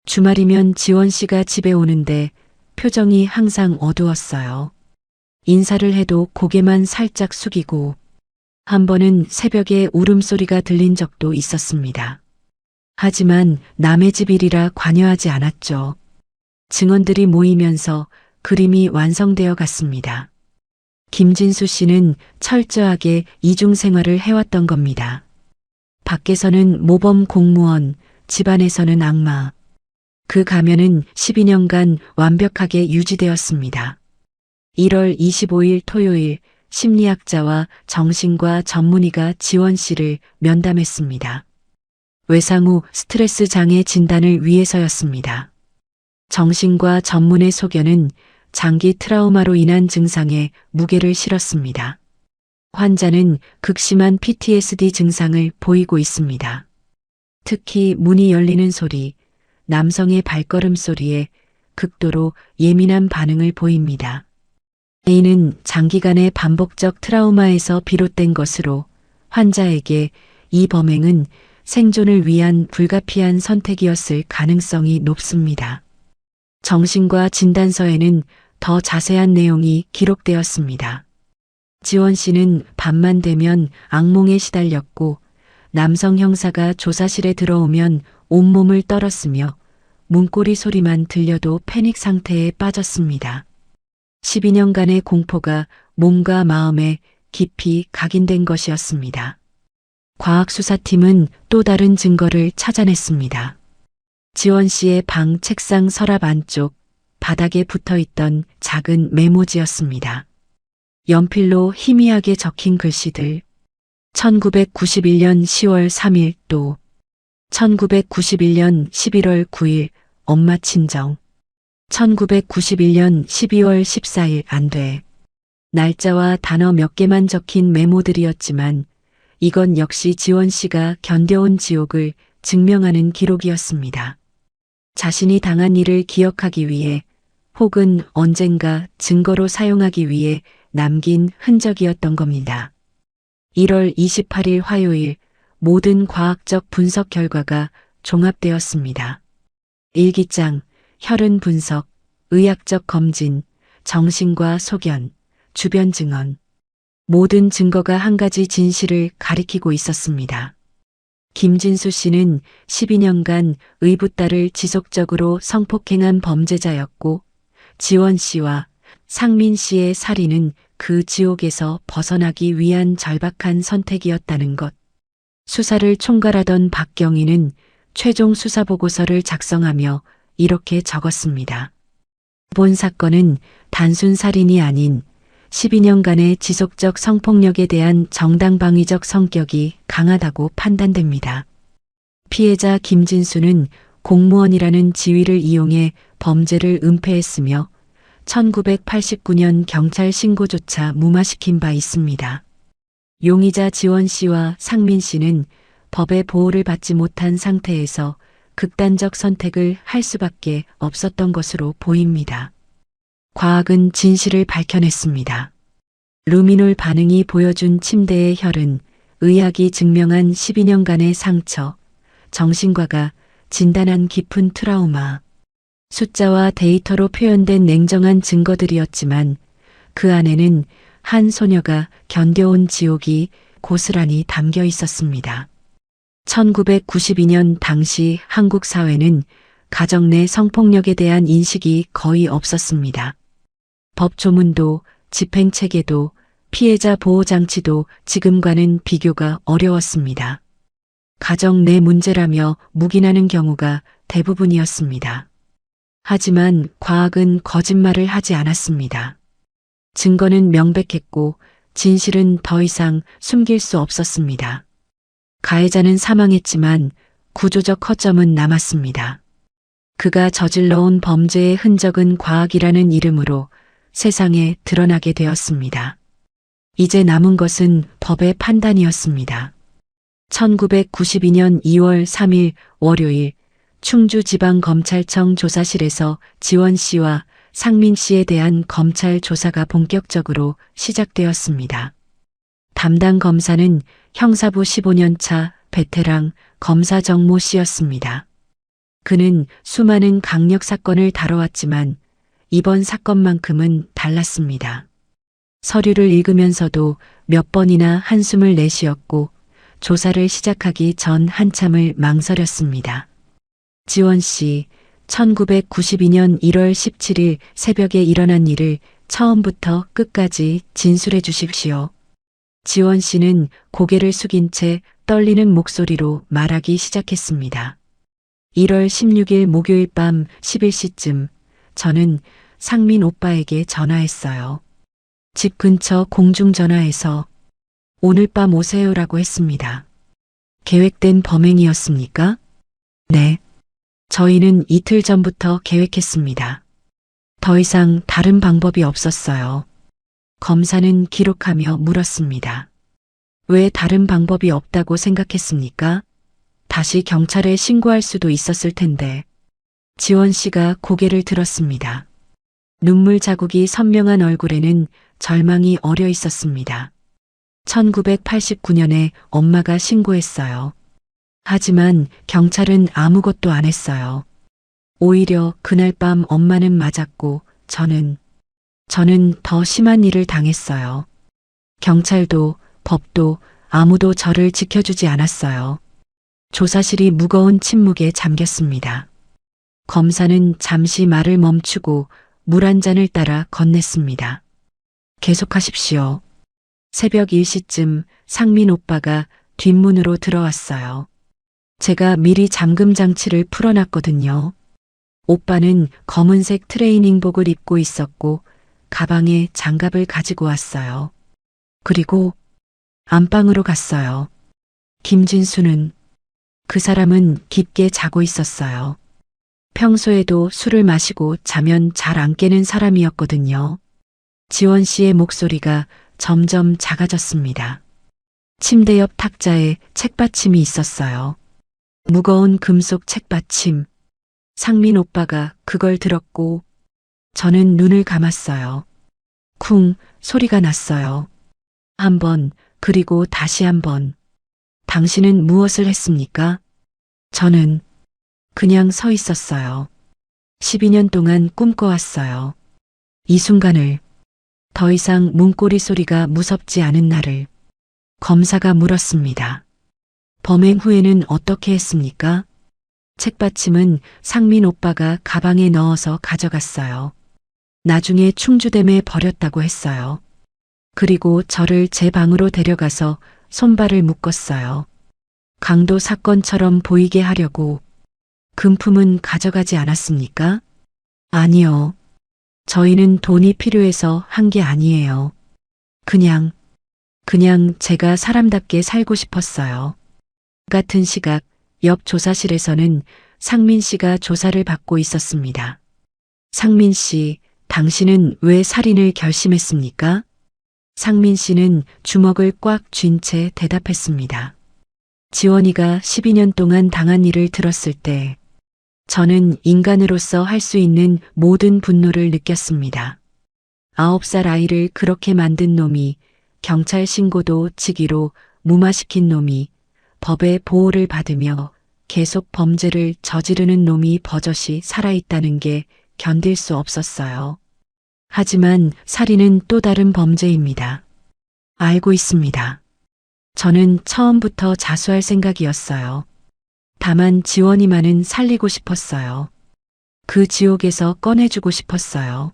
주말이면 지원 씨가 집에 오는데 표정이 항상 어두웠어요. 인사를 해도 고개만 살짝 숙이고 한 번은 새벽에 울음소리가 들린 적도 있었습니다. 하지만 남의 집 일이라 관여하지 않았죠. 증언들이 모이면서 그림이 완성되어 갔습니다. 김진수 씨는 철저하게 이중생활을 해왔던 겁니다. 밖에서는 모범 공무원, 집안에서는 악마. 그 가면은 12년간 완벽하게 유지되었습니다. 1월 25일 토요일 심리학자와 정신과 전문의가 지원 씨를 면담했습니다. 외상 후 스트레스 장애 진단을 위해서였습니다. 정신과 전문의 소견은 장기 트라우마로 인한 증상에 무게를 실었습니다. 환자는 극심한 PTSD 증상을 보이고 있습니다. 특히 문이 열리는 소리, 남성의 발걸음 소리에 극도로 예민한 반응을 보입니다. A는 장기간의 반복적 트라우마에서 비롯된 것으로 환자에게 이 범행은 생존을 위한 불가피한 선택이었을 가능성이 높습니다. 정신과 진단서에는 더 자세한 내용이 기록되었습니다. 지원 씨는 밤만 되면 악몽에 시달렸고 남성 형사가 조사실에 들어오면 온몸을 떨었으며 문고리 소리만 들려도 패닉 상태에 빠졌습니다. 12년간의 공포가 몸과 마음에 깊이 각인된 것이었습니다. 과학수사팀은 또 다른 증거를 찾아냈습니다. 지원 씨의 방 책상 서랍 안쪽 바닥에 붙어있던 작은 메모지였습니다. 연필로 희미하게 적힌 글씨들. 1991년 10월 3일 또 1991년 11월 9일 엄마 친정. 1991년 12월 14일 안 돼. 날짜와 단어 몇 개만 적힌 메모들이었지만 이건 역시 지원 씨가 견뎌온 지옥을 증명하는 기록이었습니다. 자신이 당한 일을 기억하기 위해 혹은 언젠가 증거로 사용하기 위해 남긴 흔적이었던 겁니다. 1월 28일 화요일 모든 과학적 분석 결과가 종합되었습니다. 일기장, 혈흔 분석, 의학적 검진, 정신과 소견, 주변 증언. 모든 증거가 한 가지 진실을 가리키고 있었습니다. 김진수 씨는 12년간 의붓딸을 지속적으로 성폭행한 범죄자였고 지원 씨와 상민 씨의 살인은 그 지옥에서 벗어나기 위한 절박한 선택이었다는 것. 수사를 총괄하던 박경희는 최종 수사보고서를 작성하며 이렇게 적었습니다. 본 사건은 단순 살인이 아닌 12년간의 지속적 성폭력에 대한 정당방위적 성격이 강하다고 판단됩니다. 피해자 김진수는 공무원이라는 지위를 이용해 범죄를 은폐했으며 1989년 경찰 신고조차 무마시킨 바 있습니다. 용의자 지원 씨와 상민 씨는 법의 보호를 받지 못한 상태에서 극단적 선택을 할 수밖에 없었던 것으로 보입니다. 과학은 진실을 밝혀냈습니다. 루미놀 반응이 보여준 침대의 혈흔, 의학이 증명한 12년간의 상처, 정신과가 진단한 깊은 트라우마, 숫자와 데이터로 표현된 냉정한 증거들이었지만 그 안에는 한 소녀가 견뎌온 지옥이 고스란히 담겨 있었습니다. 1992년 당시 한국 사회는 가정 내 성폭력에 대한 인식이 거의 없었습니다. 법 조문도 집행 체계도 피해자 보호 장치도 지금과는 비교가 어려웠습니다. 가정 내 문제라며 묵인하는 경우가 대부분이었습니다. 하지만 과학은 거짓말을 하지 않았습니다. 증거는 명백했고 진실은 더 이상 숨길 수 없었습니다. 가해자는 사망했지만 구조적 허점은 남았습니다. 그가 저질러온 범죄의 흔적은 과학이라는 이름으로 세상에 드러나게 되었습니다. 이제 남은 것은 법의 판단이었습니다. 1992년 2월 3일 월요일 충주지방검찰청 조사실에서 지원 씨와 상민 씨에 대한 검찰 조사가 본격적으로 시작되었습니다. 담당 검사는 형사부 15년차 베테랑 검사 정모 씨였습니다. 그는 수많은 강력 사건을 다뤄왔지만 이번 사건만큼은 달랐습니다. 서류를 읽으면서도 몇 번이나 한숨을 내쉬었고 조사를 시작하기 전 한참을 망설였습니다. 지원 씨, 1992년 1월 17일 새벽에 일어난 일을 처음부터 끝까지 진술해 주십시오. 지원 씨는 고개를 숙인 채 떨리는 목소리로 말하기 시작했습니다. 1월 16일 목요일 밤 11시쯤 저는 상민 오빠에게 전화했어요. 집 근처 공중전화에서 오늘 밤 오세요라고 했습니다. 계획된 범행이었습니까? 네. 저희는 이틀 전부터 계획했습니다. 더 이상 다른 방법이 없었어요. 검사는 기록하며 물었습니다. 왜 다른 방법이 없다고 생각했습니까? 다시 경찰에 신고할 수도 있었을 텐데. 지원 씨가 고개를 들었습니다. 눈물 자국이 선명한 얼굴에는 절망이 어려 있었습니다. 1989년에 엄마가 신고했어요. 하지만 경찰은 아무것도 안 했어요. 오히려 그날 밤 엄마는 맞았고 저는 더 심한 일을 당했어요. 경찰도 법도 아무도 저를 지켜주지 않았어요. 조사실이 무거운 침묵에 잠겼습니다. 검사는 잠시 말을 멈추고 물 한 잔을 따라 건넸습니다. 계속하십시오. 새벽 1시쯤 상민 오빠가 뒷문으로 들어왔어요. 제가 미리 잠금 장치를 풀어놨거든요. 오빠는 검은색 트레이닝복을 입고 있었고 가방에 장갑을 가지고 왔어요. 그리고 안방으로 갔어요. 김진수는 그 사람은 깊게 자고 있었어요. 평소에도 술을 마시고 자면 잘 안 깨는 사람이었거든요. 지원 씨의 목소리가 점점 작아졌습니다. 침대 옆 탁자에 책받침이 있었어요. 무거운 금속 책받침. 상민 오빠가 그걸 들었고 저는 눈을 감았어요. 쿵 소리가 났어요. 한 번, 그리고 다시 한 번. 당신은 무엇을 했습니까? 저는 그냥 서 있었어요. 12년 동안 꿈꿔왔어요. 이 순간을, 더 이상 문고리 소리가 무섭지 않은 날을. 검사가 물었습니다. 범행 후에는 어떻게 했습니까? 책받침은 상민 오빠가 가방에 넣어서 가져갔어요. 나중에 충주댐에 버렸다고 했어요. 그리고 저를 제 방으로 데려가서 손발을 묶었어요. 강도 사건처럼 보이게 하려고. 금품은 가져가지 않았습니까? 아니요. 저희는 돈이 필요해서 한 게 아니에요. 그냥 제가 사람답게 살고 싶었어요. 같은 시각 옆 조사실에서는 상민 씨가 조사를 받고 있었습니다. 상민 씨, 당신은 왜 살인을 결심했습니까? 상민 씨는 주먹을 꽉 쥔 채 대답했습니다. 지원이가 12년 동안 당한 일을 들었을 때 저는 인간으로서 할 수 있는 모든 분노를 느꼈습니다. 9살 아이를 그렇게 만든 놈이, 경찰 신고도 치기로 무마시킨 놈이, 법의 보호를 받으며 계속 범죄를 저지르는 놈이 버젓이 살아있다는 게 견딜 수 없었어요. 하지만 살인은 또 다른 범죄입니다. 알고 있습니다. 저는 처음부터 자수할 생각이었어요. 다만 지원이만은 살리고 싶었어요. 그 지옥에서 꺼내주고 싶었어요.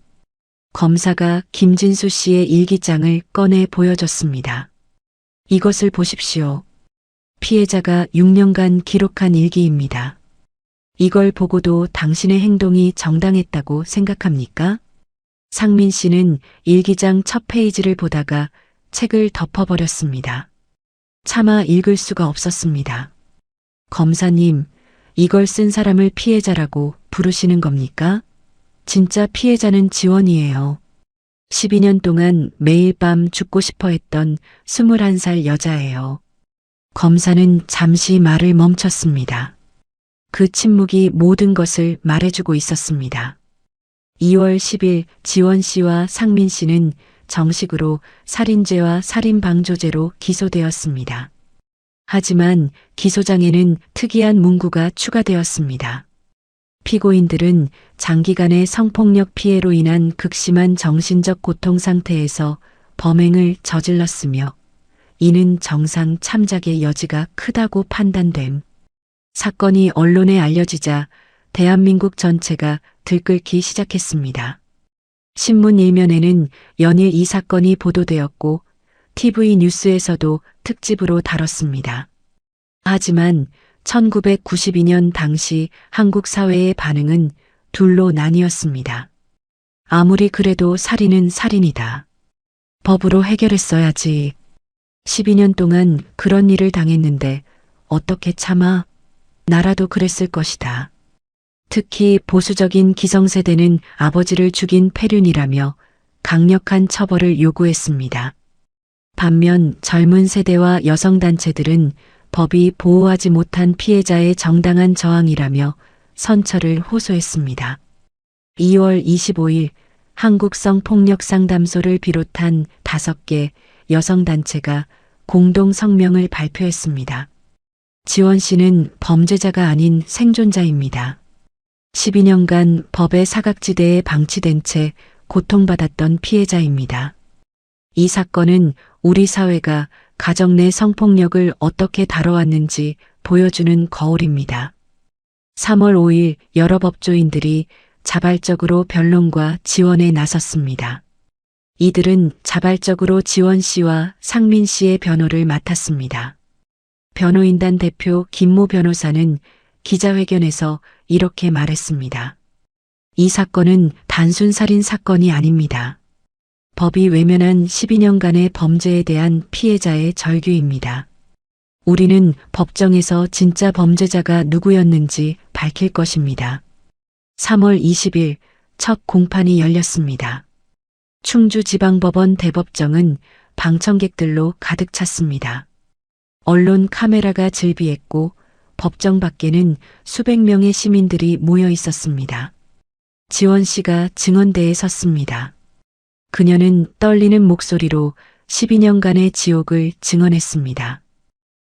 검사가 김진수 씨의 일기장을 꺼내 보여줬습니다. 이것을 보십시오. 피해자가 6년간 기록한 일기입니다. 이걸 보고도 당신의 행동이 정당했다고 생각합니까? 상민 씨는 일기장 첫 페이지를 보다가 책을 덮어버렸습니다. 차마 읽을 수가 없었습니다. 검사님, 이걸 쓴 사람을 피해자라고 부르시는 겁니까? 진짜 피해자는 지원이에요. 12년 동안 매일 밤 죽고 싶어 했던 21살 여자예요. 검사는 잠시 말을 멈췄습니다. 그 침묵이 모든 것을 말해주고 있었습니다. 2월 10일 지원 씨와 상민 씨는 정식으로 살인죄와 살인방조죄로 기소되었습니다. 하지만 기소장에는 특이한 문구가 추가되었습니다. 피고인들은 장기간의 성폭력 피해로 인한 극심한 정신적 고통 상태에서 범행을 저질렀으며 이는 정상 참작의 여지가 크다고 판단됨. 사건이 언론에 알려지자 대한민국 전체가 들끓기 시작했습니다. 신문 일면에는 연일 이 사건이 보도되었고 TV 뉴스에서도 특집으로 다뤘습니다. 하지만 1992년 당시 한국 사회의 반응은 둘로 나뉘었습니다. 아무리 그래도 살인은 살인이다. 법으로 해결했어야지. 12년 동안 그런 일을 당했는데 어떻게 참아? 나라도 그랬을 것이다. 특히 보수적인 기성세대는 아버지를 죽인 폐륜이라며 강력한 처벌을 요구했습니다. 반면 젊은 세대와 여성단체들은 법이 보호하지 못한 피해자의 정당한 저항이라며 선처를 호소했습니다. 2월 25일 한국성폭력상담소를 비롯한 5개 여성단체가 공동 성명을 발표했습니다. 지원 씨는 범죄자가 아닌 생존자입니다. 12년간 법의 사각지대에 방치된 채 고통받았던 피해자입니다. 이 사건은 우리 사회가 가정 내 성폭력을 어떻게 다뤄왔는지 보여주는 거울입니다. 3월 5일 여러 법조인들이 자발적으로 변론과 지원에 나섰습니다. 이들은 자발적으로 지원 씨와 상민 씨의 변호를 맡았습니다. 변호인단 대표 김모 변호사는 기자회견에서 이렇게 말했습니다. 이 사건은 단순 살인 사건이 아닙니다. 법이 외면한 12년간의 범죄에 대한 피해자의 절규입니다. 우리는 법정에서 진짜 범죄자가 누구였는지 밝힐 것입니다. 3월 20일 첫 공판이 열렸습니다. 충주지방법원 대법정은 방청객들로 가득 찼습니다. 언론 카메라가 즐비했고 법정 밖에는 수백 명의 시민들이 모여 있었습니다. 지원 씨가 증언대에 섰습니다. 그녀는 떨리는 목소리로 12년간의 지옥을 증언했습니다.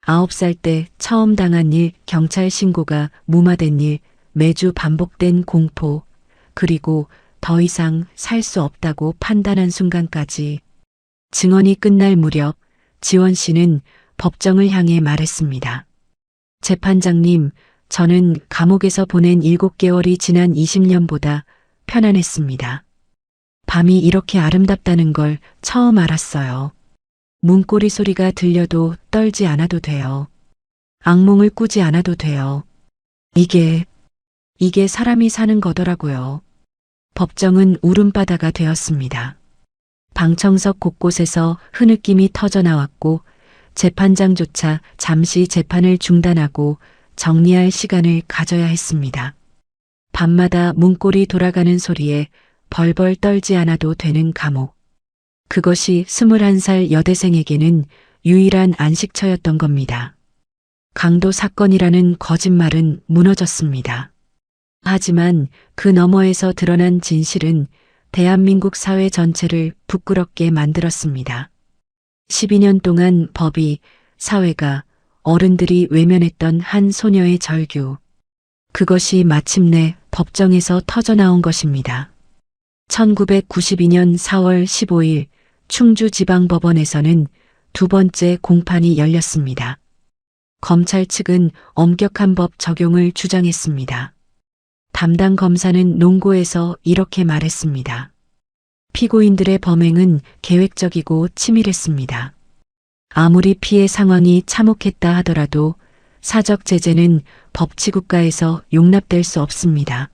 9살 때 처음 당한 일, 경찰 신고가 무마된 일, 매주 반복된 공포, 그리고 더 이상 살 수 없다고 판단한 순간까지. 증언이 끝날 무렵 지원 씨는 법정을 향해 말했습니다. 재판장님, 저는 감옥에서 보낸 7개월이 지난 20년보다 편안했습니다. 밤이 이렇게 아름답다는 걸 처음 알았어요. 문고리 소리가 들려도 떨지 않아도 돼요. 악몽을 꾸지 않아도 돼요. 이게 사람이 사는 거더라고요. 법정은 울음바다가 되었습니다. 방청석 곳곳에서 흐느낌이 터져 나왔고 재판장조차 잠시 재판을 중단하고 정리할 시간을 가져야 했습니다. 밤마다 문고리 돌아가는 소리에 벌벌 떨지 않아도 되는 감옥. 그것이 21살 여대생에게는 유일한 안식처였던 겁니다. 강도 사건이라는 거짓말은 무너졌습니다. 하지만 그 너머에서 드러난 진실은 대한민국 사회 전체를 부끄럽게 만들었습니다. 12년 동안 법이, 사회가, 어른들이 외면했던 한 소녀의 절규. 그것이 마침내 법정에서 터져나온 것입니다. 1992년 4월 15일 충주지방법원에서는 두 번째 공판이 열렸습니다. 검찰 측은 엄격한 법 적용을 주장했습니다. 담당 검사는 논고에서 이렇게 말했습니다. 피고인들의 범행은 계획적이고 치밀했습니다. 아무리 피해 상황이 참혹했다 하더라도 사적 제재는 법치국가에서 용납될 수 없습니다.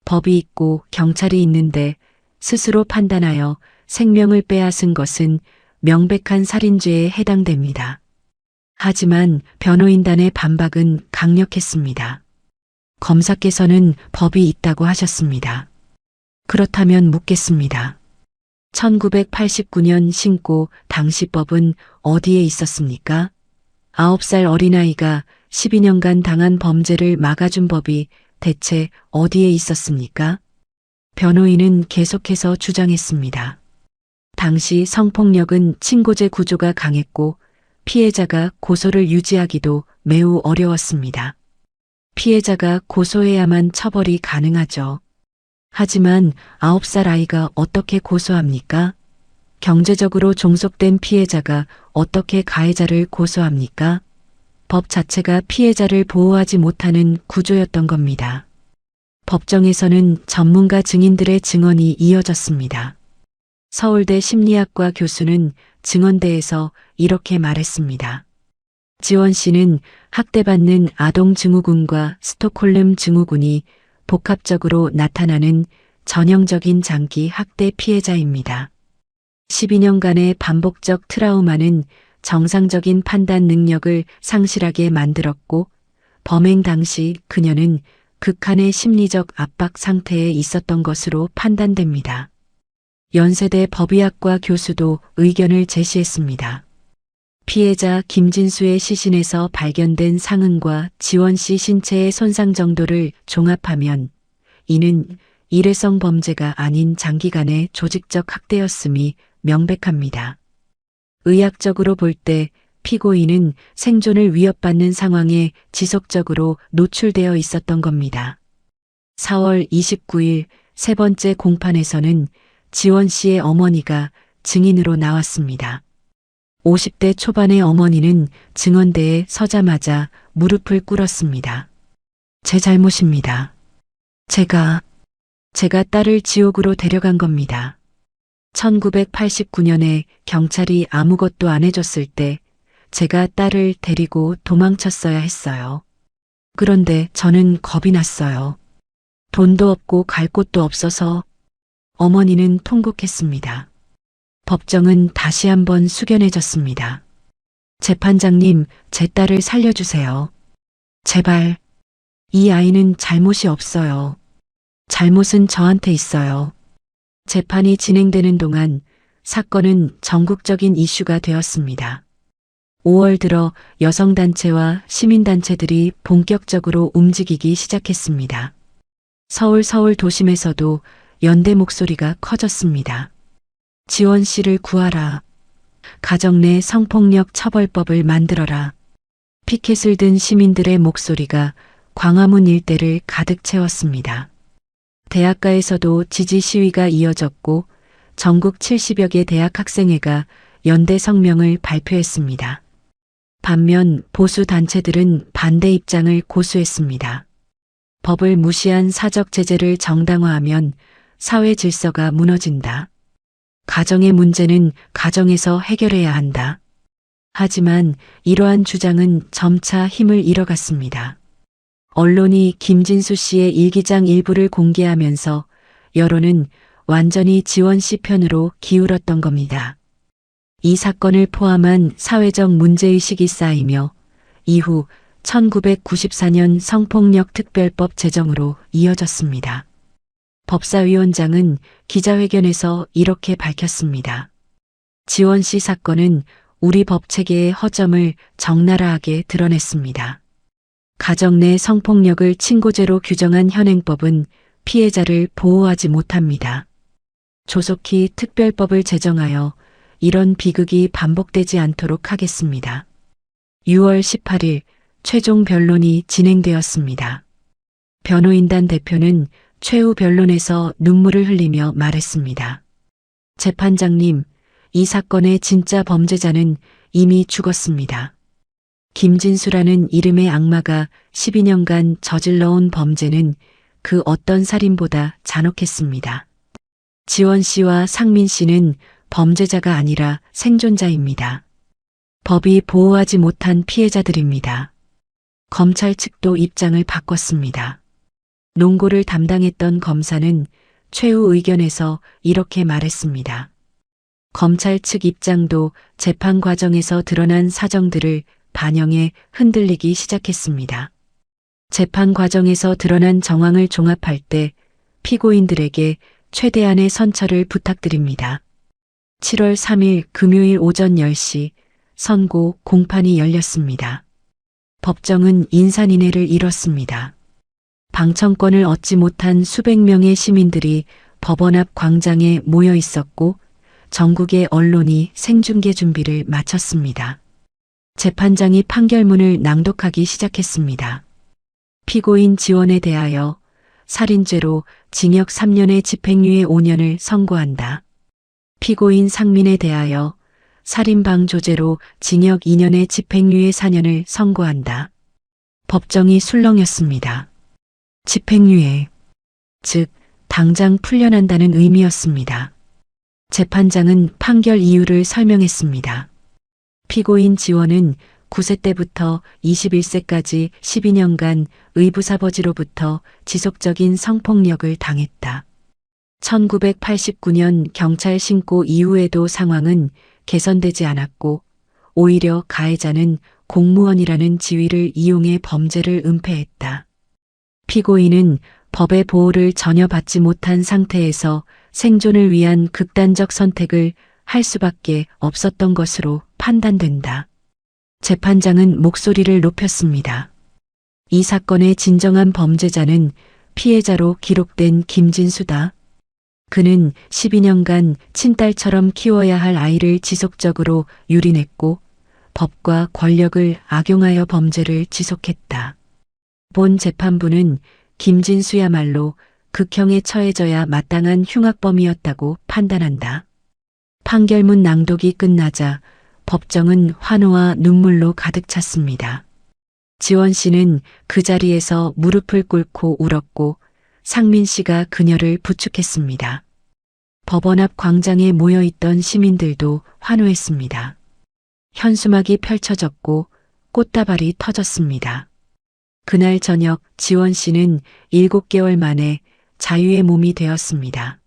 법이 있고 경찰이 있는데 스스로 판단하여 생명을 빼앗은 것은 명백한 살인죄에 해당됩니다. 하지만 변호인단의 반박은 강력했습니다. 검사께서는 법이 있다고 하셨습니다. 그렇다면 묻겠습니다. 1989년 신고 당시 법은 어디에 있었습니까? 9살 어린아이가 12년간 당한 범죄를 막아준 법이 대체 어디에 있었습니까? 변호인은 계속해서 주장했습니다. 당시 성폭력은 친고죄 구조가 강했고 피해자가 고소를 유지하기도 매우 어려웠습니다. 피해자가 고소해야만 처벌이 가능하죠. 하지만 9살 아이가 어떻게 고소합니까? 경제적으로 종속된 피해자가 어떻게 가해자를 고소합니까? 법 자체가 피해자를 보호하지 못하는 구조였던 겁니다. 법정에서는 전문가 증인들의 증언이 이어졌습니다. 서울대 심리학과 교수는 증언대에서 이렇게 말했습니다. 지원 씨는 학대받는 아동 증후군과 스톡홀름 증후군이 복합적으로 나타나는 전형적인 장기 학대 피해자입니다. 12년간의 반복적 트라우마는 정상적인 판단 능력을 상실하게 만들었고 범행 당시 그녀는 극한의 심리적 압박 상태에 있었던 것으로 판단됩니다. 연세대 법의학과 교수도 의견을 제시했습니다. 피해자 김진수의 시신에서 발견된 상흔과 지원 씨 신체의 손상 정도를 종합하면 이는 일회성 범죄가 아닌 장기간의 조직적 학대였음이 명백합니다. 의학적으로 볼 때 피고인은 생존을 위협받는 상황에 지속적으로 노출되어 있었던 겁니다. 4월 29일 세 번째 공판에서는 지원 씨의 어머니가 증인으로 나왔습니다. 50대 초반의 어머니는 증언대에 서자마자 무릎을 꿇었습니다. 제 잘못입니다. 제가 딸을 지옥으로 데려간 겁니다. 1989년에 경찰이 아무것도 안 해줬을 때 제가 딸을 데리고 도망쳤어야 했어요. 그런데 저는 겁이 났어요. 돈도 없고 갈 곳도 없어서. 어머니는 통곡했습니다. 법정은 다시 한번 숙연해졌습니다. 재판장님, 제 딸을 살려주세요. 제발. 이 아이는 잘못이 없어요. 잘못은 저한테 있어요. 재판이 진행되는 동안 사건은 전국적인 이슈가 되었습니다. 5월 들어 여성단체와 시민단체들이 본격적으로 움직이기 시작했습니다. 서울 도심에서도 연대 목소리가 커졌습니다. 지원 씨를 구하라. 가정 내 성폭력 처벌법을 만들어라. 피켓을 든 시민들의 목소리가 광화문 일대를 가득 채웠습니다. 대학가에서도 지지 시위가 이어졌고 전국 70여 개 대학 학생회가 연대 성명을 발표했습니다. 반면 보수 단체들은 반대 입장을 고수했습니다. 법을 무시한 사적 제재를 정당화하면 사회 질서가 무너진다. 가정의 문제는 가정에서 해결해야 한다. 하지만 이러한 주장은 점차 힘을 잃어갔습니다. 언론이 김진수 씨의 일기장 일부를 공개하면서 여론은 완전히 지원 씨 편으로 기울었던 겁니다. 이 사건을 포함한 사회적 문제의식이 쌓이며 이후 1994년 성폭력 특별법 제정으로 이어졌습니다. 법사위원장은 기자회견에서 이렇게 밝혔습니다. 지원 씨 사건은 우리 법체계의 허점을 적나라하게 드러냈습니다. 가정 내 성폭력을 친고죄로 규정한 현행법은 피해자를 보호하지 못합니다. 조속히 특별법을 제정하여 이런 비극이 반복되지 않도록 하겠습니다. 6월 18일 최종 변론이 진행되었습니다. 변호인단 대표는 최후 변론에서 눈물을 흘리며 말했습니다. 재판장님, 이 사건의 진짜 범죄자는 이미 죽었습니다. 김진수라는 이름의 악마가 12년간 저질러온 범죄는 그 어떤 살인보다 잔혹했습니다. 지원 씨와 상민 씨는 범죄자가 아니라 생존자입니다. 법이 보호하지 못한 피해자들입니다. 검찰 측도 입장을 바꿨습니다. 논고를 담당했던 검사는 최후 의견에서 이렇게 말했습니다. 검찰 측 입장도 재판 과정에서 드러난 사정들을 반영해 흔들리기 시작했습니다. 재판 과정에서 드러난 정황을 종합할 때 피고인들에게 최대한의 선처를 부탁드립니다. 7월 3일 금요일 오전 10시 선고 공판이 열렸습니다. 법정은 인산인해를 이뤘습니다. 방청권을 얻지 못한 수백 명의 시민들이 법원 앞 광장에 모여 있었고 전국의 언론이 생중계 준비를 마쳤습니다. 재판장이 판결문을 낭독하기 시작했습니다. 피고인 지원에 대하여 살인죄로 징역 3년에 집행유예 5년을 선고한다. 피고인 상민에 대하여 살인방조죄로 징역 2년에 집행유예 4년을 선고한다. 법정이 술렁였습니다. 집행유예, 즉 당장 풀려난다는 의미였습니다. 재판장은 판결 이유를 설명했습니다. 피고인 지원은 9세 때부터 21세까지 12년간 의부사버지로부터 지속적인 성폭력을 당했다. 1989년 경찰 신고 이후에도 상황은 개선되지 않았고 오히려 가해자는 공무원이라는 지위를 이용해 범죄를 은폐했다. 피고인은 법의 보호를 전혀 받지 못한 상태에서 생존을 위한 극단적 선택을 할 수밖에 없었던 것으로 판단된다. 재판장은 목소리를 높였습니다. 이 사건의 진정한 범죄자는 피해자로 기록된 김진수다. 그는 12년간 친딸처럼 키워야 할 아이를 지속적으로 유린했고 법과 권력을 악용하여 범죄를 지속했다. 본 재판부는 김진수야말로 극형에 처해져야 마땅한 흉악범이었다고 판단한다. 판결문 낭독이 끝나자 법정은 환호와 눈물로 가득 찼습니다. 지원 씨는 그 자리에서 무릎을 꿇고 울었고 상민 씨가 그녀를 부축했습니다. 법원 앞 광장에 모여있던 시민들도 환호했습니다. 현수막이 펼쳐졌고 꽃다발이 터졌습니다. 그날 저녁 지원 씨는 7개월 만에 자유의 몸이 되었습니다.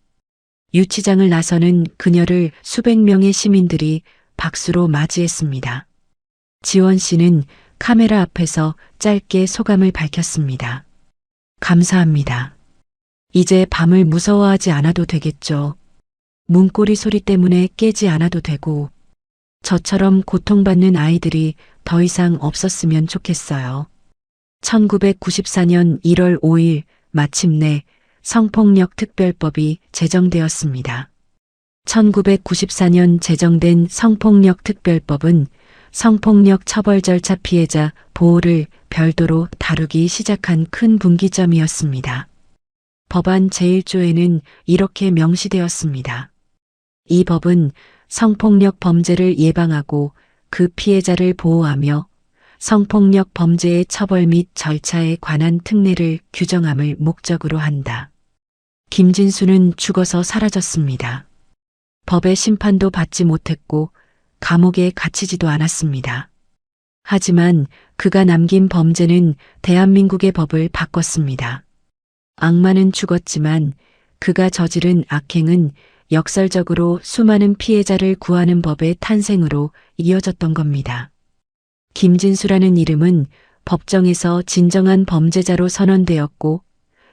유치장을 나서는 그녀를 수백 명의 시민들이 박수로 맞이했습니다. 지원 씨는 카메라 앞에서 짧게 소감을 밝혔습니다. 감사합니다. 이제 밤을 무서워하지 않아도 되겠죠. 문고리 소리 때문에 깨지 않아도 되고, 저처럼 고통받는 아이들이 더 이상 없었으면 좋겠어요. 1994년 1월 5일 마침내 성폭력 특별법이 제정되었습니다. 1994년 제정된 성폭력 특별법은 성폭력 처벌 절차 피해자 보호를 별도로 다루기 시작한 큰 분기점이었습니다. 법안 제1조에는 이렇게 명시되었습니다. 이 법은 성폭력 범죄를 예방하고 그 피해자를 보호하며 성폭력 범죄의 처벌 및 절차에 관한 특례를 규정함을 목적으로 한다. 김진수는 죽어서 사라졌습니다. 법의 심판도 받지 못했고 감옥에 갇히지도 않았습니다. 하지만 그가 남긴 범죄는 대한민국의 법을 바꿨습니다. 악마는 죽었지만 그가 저지른 악행은 역설적으로 수많은 피해자를 구하는 법의 탄생으로 이어졌던 겁니다. 김진수라는 이름은 법정에서 진정한 범죄자로 선언되었고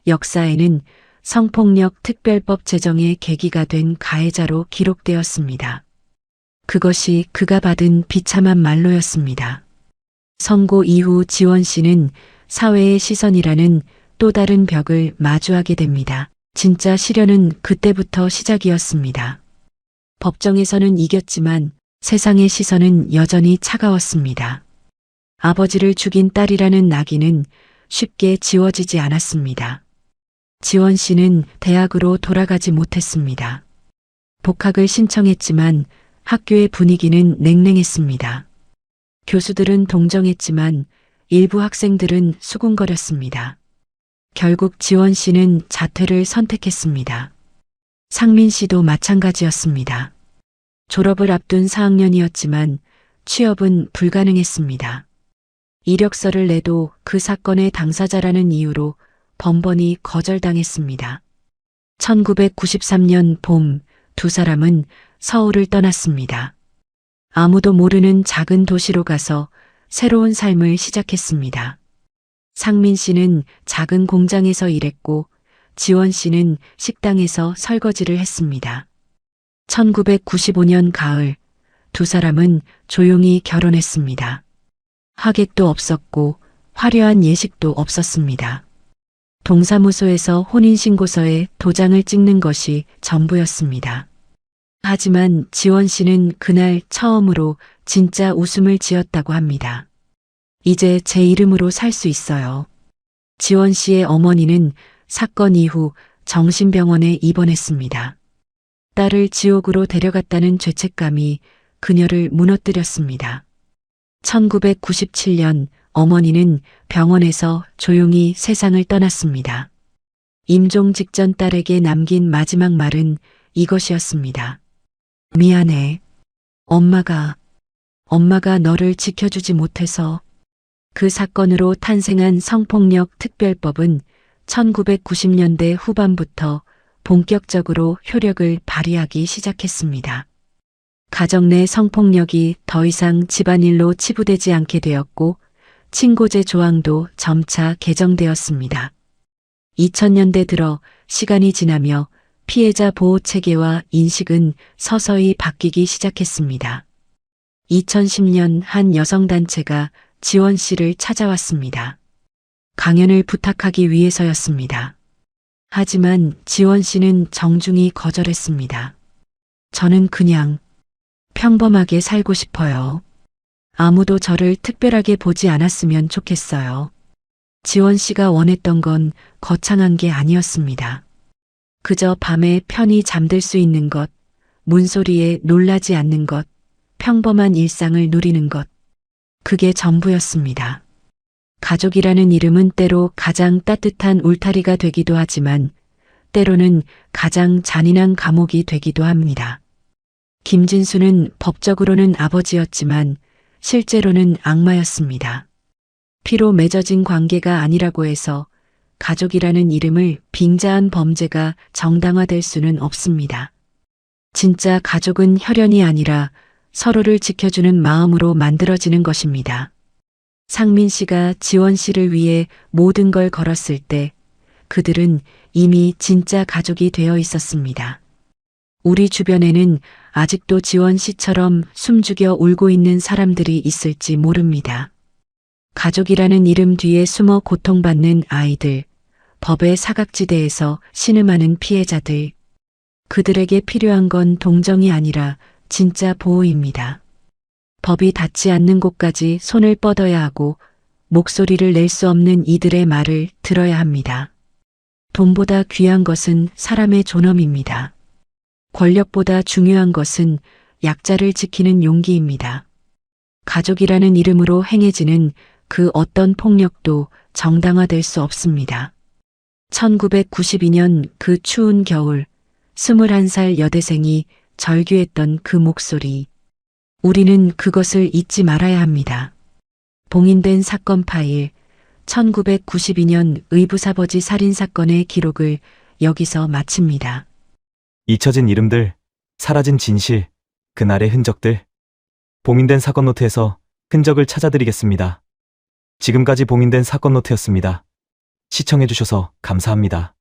역사에는 성폭력 특별법 제정의 계기가 된 가해자로 기록되었습니다. 그것이 그가 받은 비참한 말로였습니다. 선고 이후 지원 씨는 사회의 시선이라는 또 다른 벽을 마주하게 됩니다. 진짜 시련은 그때부터 시작이었습니다. 법정에서는 이겼지만 세상의 시선은 여전히 차가웠습니다. 아버지를 죽인 딸이라는 낙인은 쉽게 지워지지 않았습니다. 지원 씨는 대학으로 돌아가지 못했습니다. 복학을 신청했지만 학교의 분위기는 냉랭했습니다. 교수들은 동정했지만 일부 학생들은 수군거렸습니다. 결국 지원 씨는 자퇴를 선택했습니다. 상민 씨도 마찬가지였습니다. 졸업을 앞둔 4학년이었지만 취업은 불가능했습니다. 이력서를 내도 그 사건의 당사자라는 이유로 번번이 거절당했습니다. 1993년 봄 두 사람은 서울을 떠났습니다. 아무도 모르는 작은 도시로 가서 새로운 삶을 시작했습니다. 상민 씨는 작은 공장에서 일했고 지원 씨는 식당에서 설거지를 했습니다. 1995년 가을 두 사람은 조용히 결혼했습니다. 하객도 없었고 화려한 예식도 없었습니다. 동사무소에서 혼인신고서에 도장을 찍는 것이 전부였습니다. 하지만 지원 씨는 그날 처음으로 진짜 웃음을 지었다고 합니다. 이제 제 이름으로 살 수 있어요. 지원 씨의 어머니는 사건 이후 정신병원에 입원했습니다. 딸을 지옥으로 데려갔다는 죄책감이 그녀를 무너뜨렸습니다. 1997년 어머니는 병원에서 조용히 세상을 떠났습니다. 임종 직전 딸에게 남긴 마지막 말은 이것이었습니다. 미안해. 엄마가 너를 지켜주지 못해서. 그 사건으로 탄생한 성폭력 특별법은 1990년대 후반부터 본격적으로 효력을 발휘하기 시작했습니다. 가정 내 성폭력이 더 이상 집안일로 치부되지 않게 되었고 친고죄 조항도 점차 개정되었습니다. 2000년대 들어 시간이 지나며 피해자 보호 체계와 인식은 서서히 바뀌기 시작했습니다. 2010년 한 여성단체가 지원 씨를 찾아왔습니다. 강연을 부탁하기 위해서였습니다. 하지만 지원 씨는 정중히 거절했습니다. 저는 그냥 평범하게 살고 싶어요. 아무도 저를 특별하게 보지 않았으면 좋겠어요. 지원 씨가 원했던 건 거창한 게 아니었습니다. 그저 밤에 편히 잠들 수 있는 것, 문소리에 놀라지 않는 것, 평범한 일상을 누리는 것. 그게 전부였습니다. 가족이라는 이름은 때로 가장 따뜻한 울타리가 되기도 하지만 때로는 가장 잔인한 감옥이 되기도 합니다. 김진수는 법적으로는 아버지였지만 실제로는 악마였습니다. 피로 맺어진 관계가 아니라고 해서 가족이라는 이름을 빙자한 범죄가 정당화될 수는 없습니다. 진짜 가족은 혈연이 아니라 서로를 지켜주는 마음으로 만들어지는 것입니다. 상민 씨가 지원 씨를 위해 모든 걸 걸었을 때 그들은 이미 진짜 가족이 되어 있었습니다. 우리 주변에는 아직도 지원 씨처럼 숨죽여 울고 있는 사람들이 있을지 모릅니다. 가족이라는 이름 뒤에 숨어 고통받는 아이들, 법의 사각지대에서 신음하는 피해자들. 그들에게 필요한 건 동정이 아니라 진짜 보호입니다. 법이 닿지 않는 곳까지 손을 뻗어야 하고 목소리를 낼 수 없는 이들의 말을 들어야 합니다. 돈보다 귀한 것은 사람의 존엄입니다. 권력보다 중요한 것은 약자를 지키는 용기입니다. 가족이라는 이름으로 행해지는 그 어떤 폭력도 정당화될 수 없습니다. 1992년 그 추운 겨울, 21살 여대생이 절규했던 그 목소리. 우리는 그것을 잊지 말아야 합니다. 봉인된 사건 파일, 1992년 의붓아버지 살인사건의 기록을 여기서 마칩니다. 잊혀진 이름들, 사라진 진실, 그날의 흔적들. 봉인된 사건 노트에서 흔적을 찾아드리겠습니다. 지금까지 봉인된 사건 노트였습니다. 시청해주셔서 감사합니다.